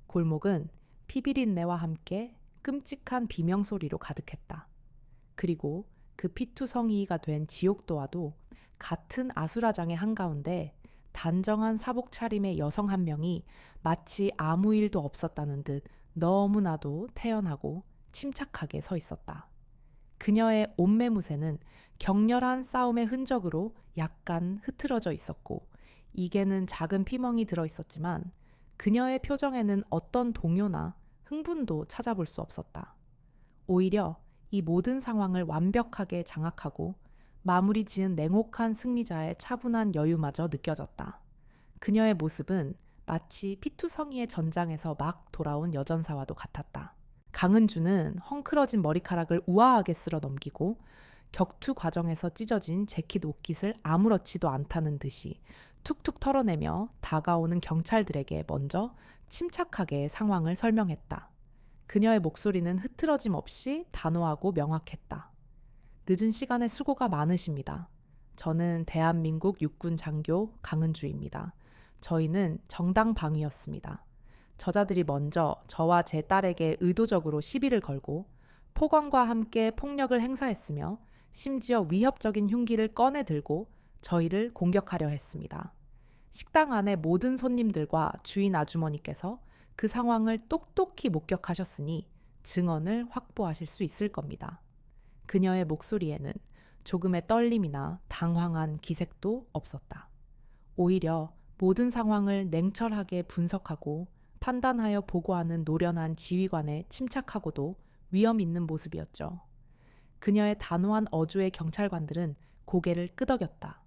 골목은 피비린내와 함께 끔찍한 비명소리로 가득했다. 그리고 그 피투성이가 된 지옥도와도 같은 아수라장의 한가운데 단정한 사복 차림의 여성 한 명이 마치 아무 일도 없었다는 듯 너무나도 태연하고 침착하게 서 있었다. 그녀의 옷매무새는 격렬한 싸움의 흔적으로 약간 흐트러져 있었고 이게는 작은 피멍이 들어 있었지만 그녀의 표정에는 어떤 동요나 흥분도 찾아볼 수 없었다. 오히려 이 모든 상황을 완벽하게 장악하고 마무리 지은 냉혹한 승리자의 차분한 여유마저 느껴졌다. 그녀의 모습은 마치 피투성이의 전장에서 막 돌아온 여전사와도 같았다. 강은주는 헝클어진 머리카락을 우아하게 쓸어 넘기고 격투 과정에서 찢어진 재킷 옷깃을 아무렇지도 않다는 듯이 툭툭 털어내며 다가오는 경찰들에게 먼저 침착하게 상황을 설명했다. 그녀의 목소리는 흐트러짐 없이 단호하고 명확했다. 늦은 시간에 수고가 많으십니다. 저는 대한민국 육군 장교 강은주입니다. 저희는 정당방위였습니다. 저자들이 먼저 저와 제 딸에게 의도적으로 시비를 걸고 폭언과 함께 폭력을 행사했으며 심지어 위협적인 흉기를 꺼내 들고 저희를 공격하려 했습니다. 식당 안의 모든 손님들과 주인 아주머니께서 그 상황을 똑똑히 목격하셨으니 증언을 확보하실 수 있을 겁니다. 그녀의 목소리에는 조금의 떨림이나 당황한 기색도 없었다. 오히려 모든 상황을 냉철하게 분석하고 판단하여 보고하는 노련한 지휘관의 침착하고도 위험 있는 모습이었죠. 그녀의 단호한 어조의 경찰관들은 고개를 끄덕였다.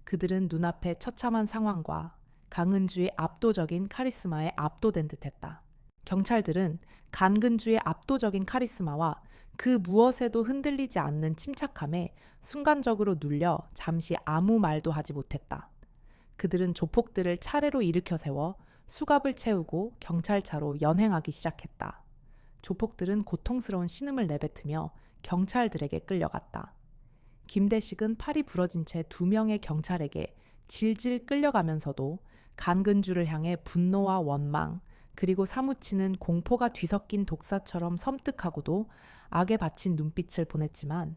그들은 눈앞의 처참한 상황과 강은주의 압도적인 카리스마에 압도된 듯했다. 경찰들은 강은주의 압도적인 카리스마와 그 무엇에도 흔들리지 않는 침착함에 순간적으로 눌려 잠시 아무 말도 하지 못했다. 그들은 조폭들을 차례로 일으켜 세워 수갑을 채우고 경찰차로 연행하기 시작했다. 조폭들은 고통스러운 신음을 내뱉으며 경찰들에게 끌려갔다. 김대식은 팔이 부러진 채 2명의 경찰에게 질질 끌려가면서도 강은주를 향해 분노와 원망, 그리고 사무치는 공포가 뒤섞인 독사처럼 섬뜩하고도 악에 바친 눈빛을 보냈지만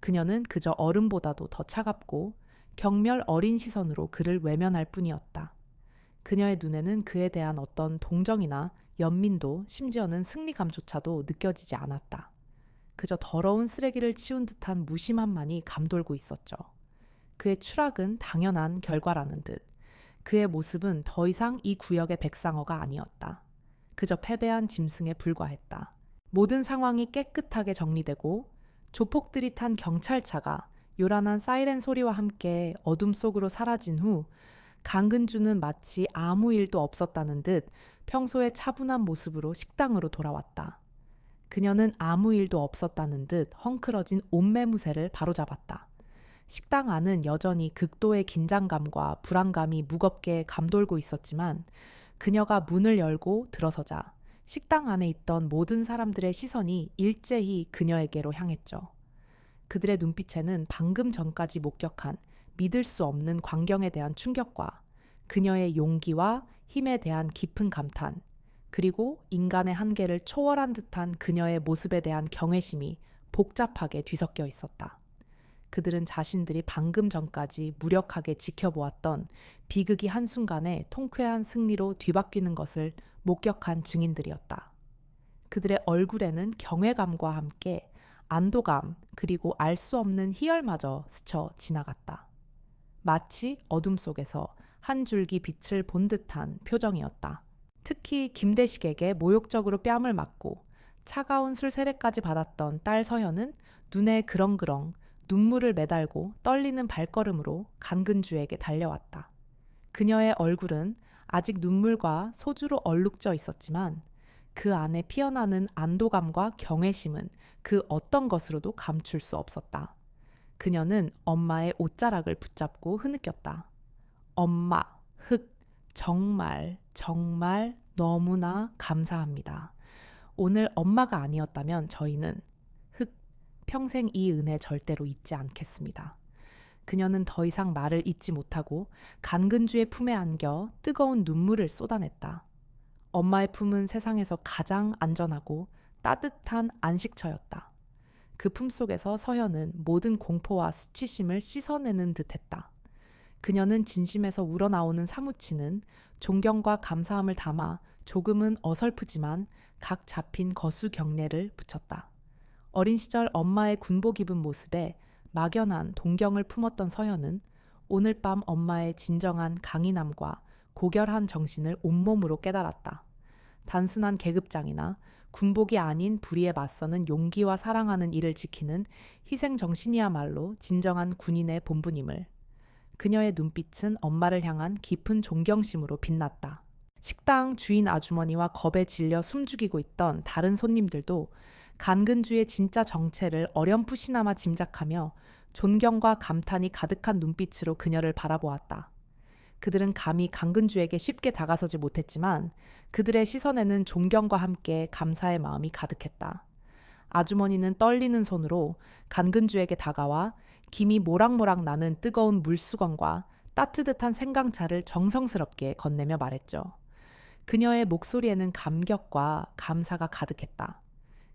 그녀는 그저 어른보다도 더 차갑고 경멸 어린 시선으로 그를 외면할 뿐이었다. 그녀의 눈에는 그에 대한 어떤 동정이나 연민도 심지어는 승리감조차도 느껴지지 않았다. 그저 더러운 쓰레기를 치운 듯한 무심함만이 감돌고 있었죠. 그의 추락은 당연한 결과라는 듯 그의 모습은 더 이상 이 구역의 백상어가 아니었다. 그저 패배한 짐승에 불과했다. 모든 상황이 깨끗하게 정리되고 조폭들이 탄 경찰차가 요란한 사이렌 소리와 함께 어둠 속으로 사라진 후 강근주는 마치 아무 일도 없었다는 듯 평소의 차분한 모습으로 식당으로 돌아왔다. 그녀는 아무 일도 없었다는 듯 헝클어진 옷매무새를 바로잡았다. 식당 안은 여전히 극도의 긴장감과 불안감이 무겁게 감돌고 있었지만 그녀가 문을 열고 들어서자 식당 안에 있던 모든 사람들의 시선이 일제히 그녀에게로 향했죠. 그들의 눈빛에는 방금 전까지 목격한 믿을 수 없는 광경에 대한 충격과 그녀의 용기와 힘에 대한 깊은 감탄, 그리고 인간의 한계를 초월한 듯한 그녀의 모습에 대한 경외심이 복잡하게 뒤섞여 있었다. 그들은 자신들이 방금 전까지 무력하게 지켜보았던 비극이 한순간에 통쾌한 승리로 뒤바뀌는 것을 목격한 증인들이었다. 그들의 얼굴에는 경외감과 함께 안도감 그리고 알 수 없는 희열마저 스쳐 지나갔다. 마치 어둠 속에서 한 줄기 빛을 본 듯한 표정이었다. 특히 김대식에게 모욕적으로 뺨을 맞고 차가운 술 세례까지 받았던 딸 서현은 눈에 그렁그렁 눈물을 매달고 떨리는 발걸음으로 강근주에게 달려왔다. 그녀의 얼굴은 아직 눈물과 소주로 얼룩져 있었지만 그 안에 피어나는 안도감과 경외심은 그 어떤 것으로도 감출 수 없었다. 그녀는 엄마의 옷자락을 붙잡고 흐느꼈다. 엄마, 정말 정말 너무나 감사합니다. 오늘 엄마가 아니었다면 저희는 평생 이 은혜 절대로 잊지 않겠습니다. 그녀는 더 이상 말을 잇지 못하고 간근주의 품에 안겨 뜨거운 눈물을 쏟아냈다. 엄마의 품은 세상에서 가장 안전하고 따뜻한 안식처였다. 그 품속에서 서현은 모든 공포와 수치심을 씻어내는 듯했다. 그녀는 진심에서 우러나오는 사무치는 존경과 감사함을 담아 조금은 어설프지만 각 잡힌 거수 경례를 붙였다. 어린 시절 엄마의 군복 입은 모습에 막연한 동경을 품었던 서현은 오늘 밤 엄마의 진정한 강인함과 고결한 정신을 온몸으로 깨달았다. 단순한 계급장이나 군복이 아닌 불의에 맞서는 용기와 사랑하는 이를 지키는 희생 정신이야말로 진정한 군인의 본분임을. 그녀의 눈빛은 엄마를 향한 깊은 존경심으로 빛났다. 식당 주인 아주머니와 겁에 질려 숨죽이고 있던 다른 손님들도 간근주의 진짜 정체를 어렴풋이나마 짐작하며 존경과 감탄이 가득한 눈빛으로 그녀를 바라보았다. 그들은 감히 강근주에게 쉽게 다가서지 못했지만 그들의 시선에는 존경과 함께 감사의 마음이 가득했다. 아주머니는 떨리는 손으로 간근주에게 다가와 김이 모락모락 나는 뜨거운 물수건과 따뜻한 생강차를 정성스럽게 건네며 말했죠. 그녀의 목소리에는 감격과 감사가 가득했다.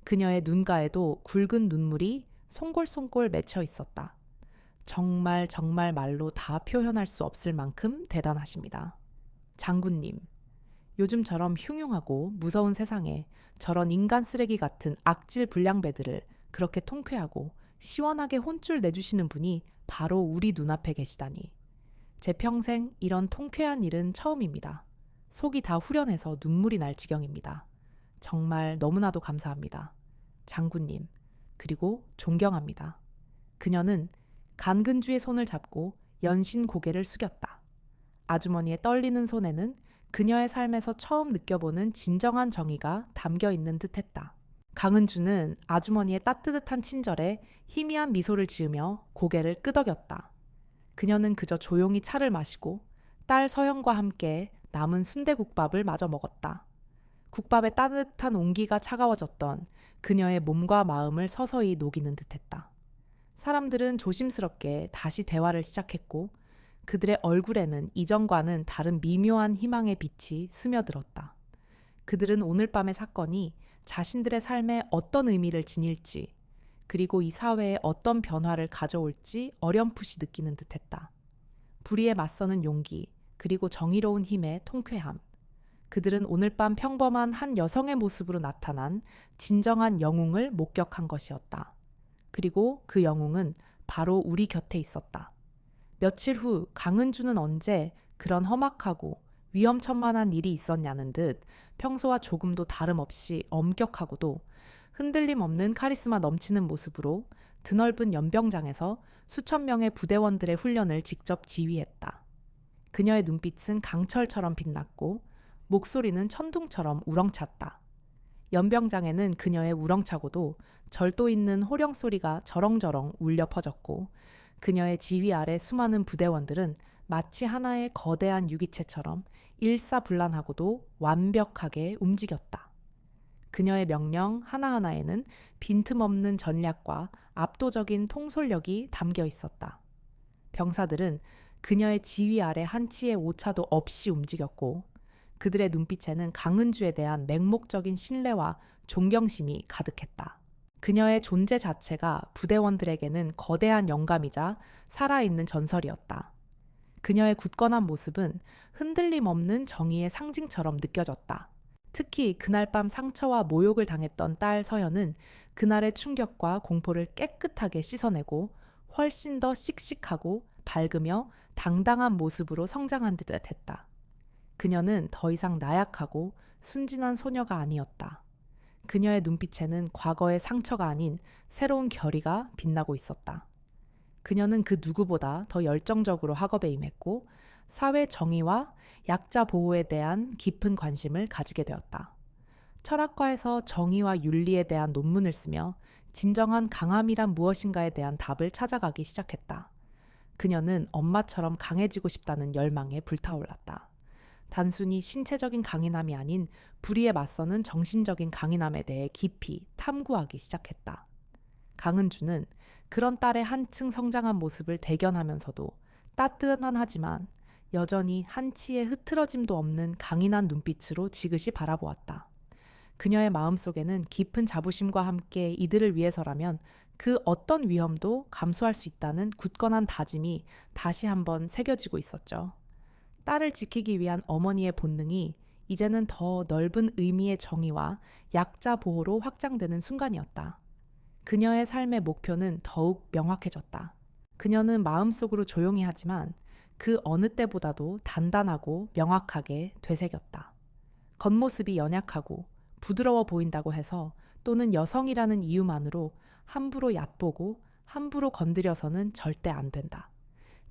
그녀의 눈가에도 굵은 눈물이 송골송골 맺혀 있었다. 정말 정말 말로 다 표현할 수 없을 만큼 대단하십니다. 장군님, 요즘처럼 흉흉하고 무서운 세상에 저런 인간 쓰레기 같은 악질 불량배들을 그렇게 통쾌하고 시원하게 혼쭐 내주시는 분이 바로 우리 눈앞에 계시다니. 제 평생 이런 통쾌한 일은 처음입니다. 속이 다 후련해서 눈물이 날 지경입니다. 정말 너무나도 감사합니다. 장군님, 그리고 존경합니다. 그녀는 간근주의 손을 잡고 연신 고개를 숙였다. 아주머니의 떨리는 손에는 그녀의 삶에서 처음 느껴보는 진정한 정의가 담겨 있는 듯했다. 강은주는 아주머니의 따뜻한 친절에 희미한 미소를 지으며 고개를 끄덕였다. 그녀는 그저 조용히 차를 마시고 딸 서영과 함께 남은 순대국밥을 마저 먹었다. 국밥의 따뜻한 온기가 차가워졌던 그녀의 몸과 마음을 서서히 녹이는 듯했다. 사람들은 조심스럽게 다시 대화를 시작했고 그들의 얼굴에는 이전과는 다른 미묘한 희망의 빛이 스며들었다. 그들은 오늘 밤의 사건이 자신들의 삶에 어떤 의미를 지닐지 그리고 이 사회에 어떤 변화를 가져올지 어렴풋이 느끼는 듯했다. 불의에 맞서는 용기 그리고 정의로운 힘의 통쾌함. 그들은 오늘 밤 평범한 한 여성의 모습으로 나타난 진정한 영웅을 목격한 것이었다. 그리고 그 영웅은 바로 우리 곁에 있었다. 며칠 후 강은주는 언제 그런 험악하고 위험천만한 일이 있었냐는 듯 평소와 조금도 다름없이 엄격하고도 흔들림 없는 카리스마 넘치는 모습으로 드넓은 연병장에서 수천 명의 부대원들의 훈련을 직접 지휘했다. 그녀의 눈빛은 강철처럼 빛났고 목소리는 천둥처럼 우렁찼다. 연병장에는 그녀의 우렁차고도 절도 있는 호령 소리가 저렁저렁 울려 퍼졌고 그녀의 지휘 아래 수많은 부대원들은 마치 하나의 거대한 유기체처럼 일사불란하고도 완벽하게 움직였다. 그녀의 명령 하나하나에는 빈틈없는 전략과 압도적인 통솔력이 담겨 있었다. 병사들은 그녀의 지휘 아래 한치의 오차도 없이 움직였고 그들의 눈빛에는 강은주에 대한 맹목적인 신뢰와 존경심이 가득했다. 그녀의 존재 자체가 부대원들에게는 거대한 영감이자 살아있는 전설이었다. 그녀의 굳건한 모습은 흔들림 없는 정의의 상징처럼 느껴졌다. 특히 그날 밤 상처와 모욕을 당했던 딸 서연은 그날의 충격과 공포를 깨끗하게 씻어내고 훨씬 더 씩씩하고 밝으며 당당한 모습으로 성장한 듯 했다. 그녀는 더 이상 나약하고 순진한 소녀가 아니었다. 그녀의 눈빛에는 과거의 상처가 아닌 새로운 결의가 빛나고 있었다. 그녀는 그 누구보다 더 열정적으로 학업에 임했고 사회 정의와 약자 보호에 대한 깊은 관심을 가지게 되었다. 철학과에서 정의와 윤리에 대한 논문을 쓰며 진정한 강함이란 무엇인가에 대한 답을 찾아가기 시작했다. 그녀는 엄마처럼 강해지고 싶다는 열망에 불타올랐다. 단순히 신체적인 강인함이 아닌 불의에 맞서는 정신적인 강인함에 대해 깊이 탐구하기 시작했다. 강은주는 그런 딸의 한층 성장한 모습을 대견하면서도 따뜻한 하지만 여전히 한치의 흐트러짐도 없는 강인한 눈빛으로 지그시 바라보았다. 그녀의 마음속에는 깊은 자부심과 함께 이들을 위해서라면 그 어떤 위험도 감수할 수 있다는 굳건한 다짐이 다시 한번 새겨지고 있었죠. 딸을 지키기 위한 어머니의 본능이 이제는 더 넓은 의미의 정의와 약자 보호로 확장되는 순간이었다. 그녀의 삶의 목표는 더욱 명확해졌다. 그녀는 마음속으로 조용히 하지만 그 어느 때보다도 단단하고 명확하게 되새겼다. 겉모습이 연약하고 부드러워 보인다고 해서 또는 여성이라는 이유만으로 함부로 얕보고 함부로 건드려서는 절대 안 된다.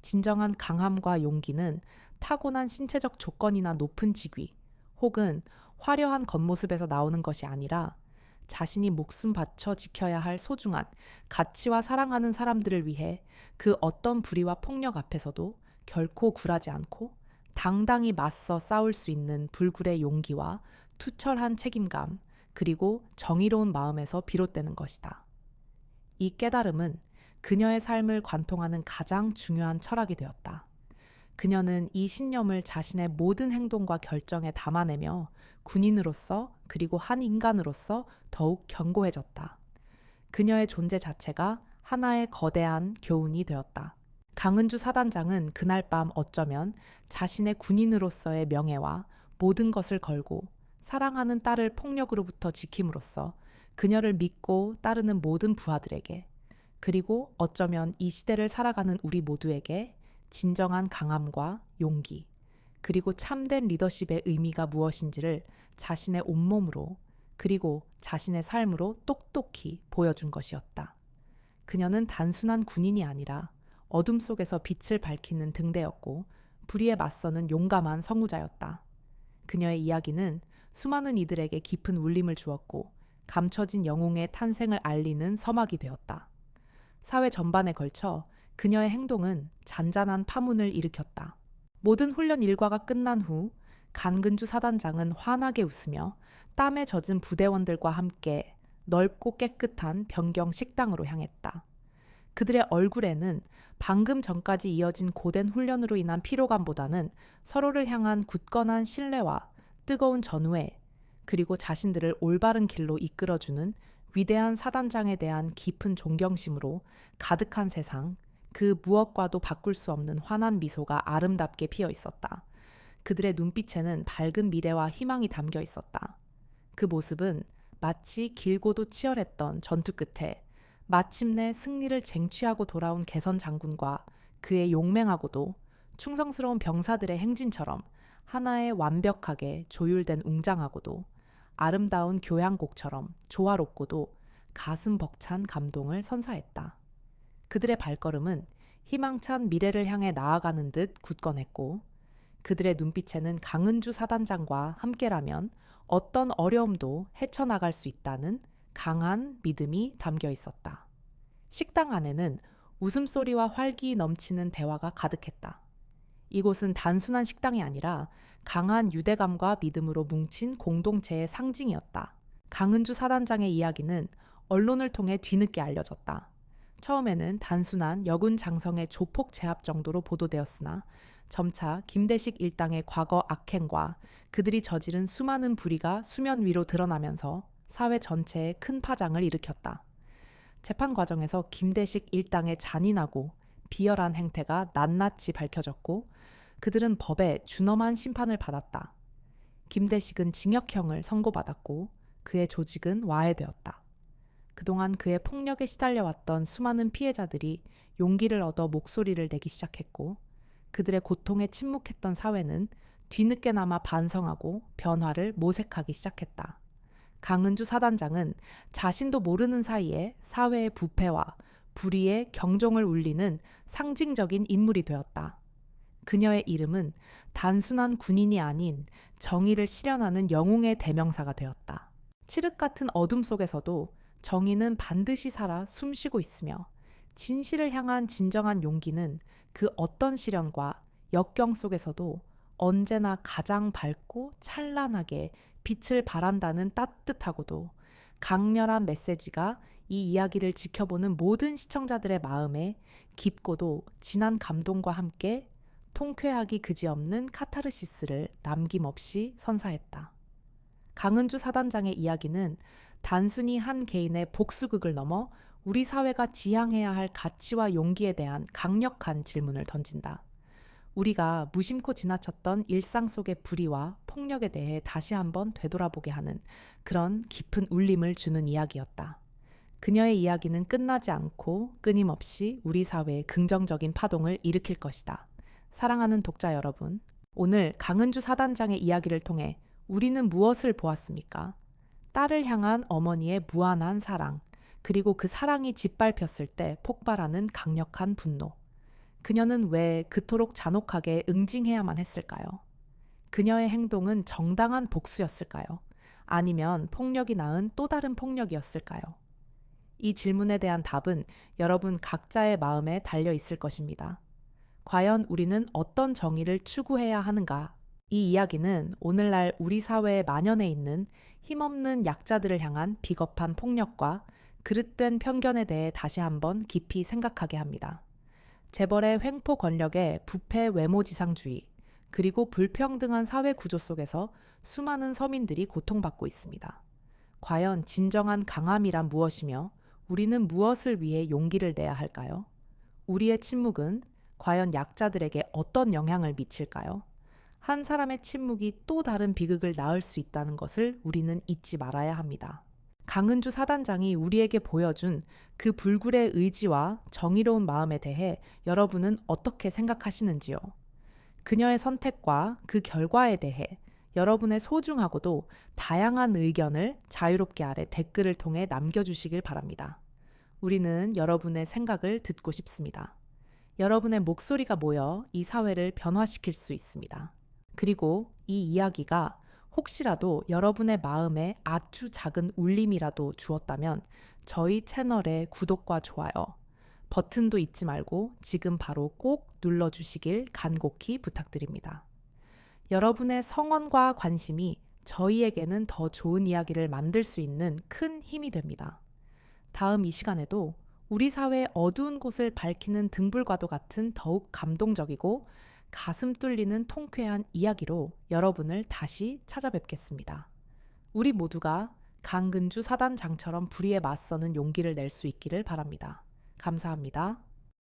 진정한 강함과 용기는 타고난 신체적 조건이나 높은 직위 혹은 화려한 겉모습에서 나오는 것이 아니라 자신이 목숨 바쳐 지켜야 할 소중한 가치와 사랑하는 사람들을 위해 그 어떤 불의와 폭력 앞에서도 결코 굴하지 않고 당당히 맞서 싸울 수 있는 불굴의 용기와 투철한 책임감 그리고 정의로운 마음에서 비롯되는 것이다. 이 깨달음은 그녀의 삶을 관통하는 가장 중요한 철학이 되었다. 그녀는 이 신념을 자신의 모든 행동과 결정에 담아내며 군인으로서 그리고 한 인간으로서 더욱 견고해졌다. 그녀의 존재 자체가 하나의 거대한 교훈이 되었다. 강은주 사단장은 그날 밤 어쩌면 자신의 군인으로서의 명예와 모든 것을 걸고 사랑하는 딸을 폭력으로부터 지킴으로써 그녀를 믿고 따르는 모든 부하들에게 그리고 어쩌면 이 시대를 살아가는 우리 모두에게 진정한 강함과 용기 그리고 참된 리더십의 의미가 무엇인지를 자신의 온몸으로 그리고 자신의 삶으로 똑똑히 보여준 것이었다. 그녀는 단순한 군인이 아니라 어둠 속에서 빛을 밝히는 등대였고 불의에 맞서는 용감한 성우자였다. 그녀의 이야기는 수많은 이들에게 깊은 울림을 주었고 감춰진 영웅의 탄생을 알리는 서막이 되었다. 사회 전반에 걸쳐 그녀의 행동은 잔잔한 파문을 일으켰다. 모든 훈련 일과가 끝난 후 강근주 사단장은 환하게 웃으며 땀에 젖은 부대원들과 함께 넓고 깨끗한 변경 식당으로 향했다. 그들의 얼굴에는 방금 전까지 이어진 고된 훈련으로 인한 피로감보다는 서로를 향한 굳건한 신뢰와 뜨거운 전우애 그리고 자신들을 올바른 길로 이끌어주는 위대한 사단장에 대한 깊은 존경심으로 가득한 세상, 그 무엇과도 바꿀 수 없는 환한 미소가 아름답게 피어 있었다. 그들의 눈빛에는 밝은 미래와 희망이 담겨 있었다. 그 모습은 마치 길고도 치열했던 전투 끝에 마침내 승리를 쟁취하고 돌아온 개선 장군과 그의 용맹하고도 충성스러운 병사들의 행진처럼 하나의 완벽하게 조율된 웅장하고도 아름다운 교향곡처럼 조화롭고도 가슴 벅찬 감동을 선사했다. 그들의 발걸음은 희망찬 미래를 향해 나아가는 듯 굳건했고 그들의 눈빛에는 강은주 사단장과 함께라면 어떤 어려움도 헤쳐나갈 수 있다는 강한 믿음이 담겨 있었다. 식당 안에는 웃음소리와 활기 넘치는 대화가 가득했다. 이곳은 단순한 식당이 아니라 강한 유대감과 믿음으로 뭉친 공동체의 상징이었다. 강은주 사단장의 이야기는 언론을 통해 뒤늦게 알려졌다. 처음에는 단순한 여군 장성의 조폭 제압 정도로 보도되었으나 점차 김대식 일당의 과거 악행과 그들이 저지른 수많은 불의가 수면 위로 드러나면서 사회 전체에 큰 파장을 일으켰다. 재판 과정에서 김대식 일당의 잔인하고 비열한 행태가 낱낱이 밝혀졌고 그들은 법에 준엄한 심판을 받았다. 김대식은 징역형을 선고받았고 그의 조직은 와해되었다. 그동안 그의 폭력에 시달려왔던 수많은 피해자들이 용기를 얻어 목소리를 내기 시작했고 그들의 고통에 침묵했던 사회는 뒤늦게나마 반성하고 변화를 모색하기 시작했다. 강은주 사단장은 자신도 모르는 사이에 사회의 부패와 불의의 경종을 울리는 상징적인 인물이 되었다. 그녀의 이름은 단순한 군인이 아닌 정의를 실현하는 영웅의 대명사가 되었다. 칠흑 같은 어둠 속에서도 정의는 반드시 살아 숨쉬고 있으며 진실을 향한 진정한 용기는 그 어떤 시련과 역경 속에서도 언제나 가장 밝고 찬란하게 빛을 발한다는 따뜻하고도 강렬한 메시지가 이 이야기를 지켜보는 모든 시청자들의 마음에 깊고도 진한 감동과 함께 통쾌하기 그지없는 카타르시스를 남김없이 선사했다. 강은주 사단장의 이야기는 단순히 한 개인의 복수극을 넘어 우리 사회가 지향해야 할 가치와 용기에 대한 강력한 질문을 던진다. 우리가 무심코 지나쳤던 일상 속의 불의와 폭력에 대해 다시 한번 되돌아보게 하는 그런 깊은 울림을 주는 이야기였다. 그녀의 이야기는 끝나지 않고 끊임없이 우리 사회에 긍정적인 파동을 일으킬 것이다. 사랑하는 독자 여러분, 오늘 강은주 사단장의 이야기를 통해 우리는 무엇을 보았습니까? 딸을 향한 어머니의 무한한 사랑, 그리고 그 사랑이 짓밟혔을 때 폭발하는 강력한 분노. 그녀는 왜 그토록 잔혹하게 응징해야만 했을까요? 그녀의 행동은 정당한 복수였을까요? 아니면 폭력이 낳은 또 다른 폭력이었을까요? 이 질문에 대한 답은 여러분 각자의 마음에 달려 있을 것입니다. 과연 우리는 어떤 정의를 추구해야 하는가? 이 이야기는 오늘날 우리 사회에 만연해 있는 힘없는 약자들을 향한 비겁한 폭력과 그릇된 편견에 대해 다시 한번 깊이 생각하게 합니다. 재벌의 횡포 권력의 부패 외모지상주의, 그리고 불평등한 사회 구조 속에서 수많은 서민들이 고통받고 있습니다. 과연 진정한 강함이란 무엇이며 우리는 무엇을 위해 용기를 내야 할까요? 우리의 침묵은 과연 약자들에게 어떤 영향을 미칠까요? 한 사람의 침묵이 또 다른 비극을 낳을 수 있다는 것을 우리는 잊지 말아야 합니다. 강은주 사단장이 우리에게 보여준 그 불굴의 의지와 정의로운 마음에 대해 여러분은 어떻게 생각하시는지요? 그녀의 선택과 그 결과에 대해 여러분의 소중하고도 다양한 의견을 자유롭게 아래 댓글을 통해 남겨주시길 바랍니다. 우리는 여러분의 생각을 듣고 싶습니다. 여러분의 목소리가 모여 이 사회를 변화시킬 수 있습니다. 그리고 이 이야기가 혹시라도 여러분의 마음에 아주 작은 울림이라도 주었다면 저희 채널의 구독과 좋아요 버튼도 잊지 말고 지금 바로 꼭 눌러주시길 간곡히 부탁드립니다. 여러분의 성원과 관심이 저희에게는 더 좋은 이야기를 만들 수 있는 큰 힘이 됩니다. 다음 이 시간에도 우리 사회의 어두운 곳을 밝히는 등불과도 같은 더욱 감동적이고 가슴 뚫리는 통쾌한 이야기로 여러분을 다시 찾아뵙겠습니다. 우리 모두가 강근주 사단장처럼 불의에 맞서는 용기를 낼 수 있기를 바랍니다. 감사합니다.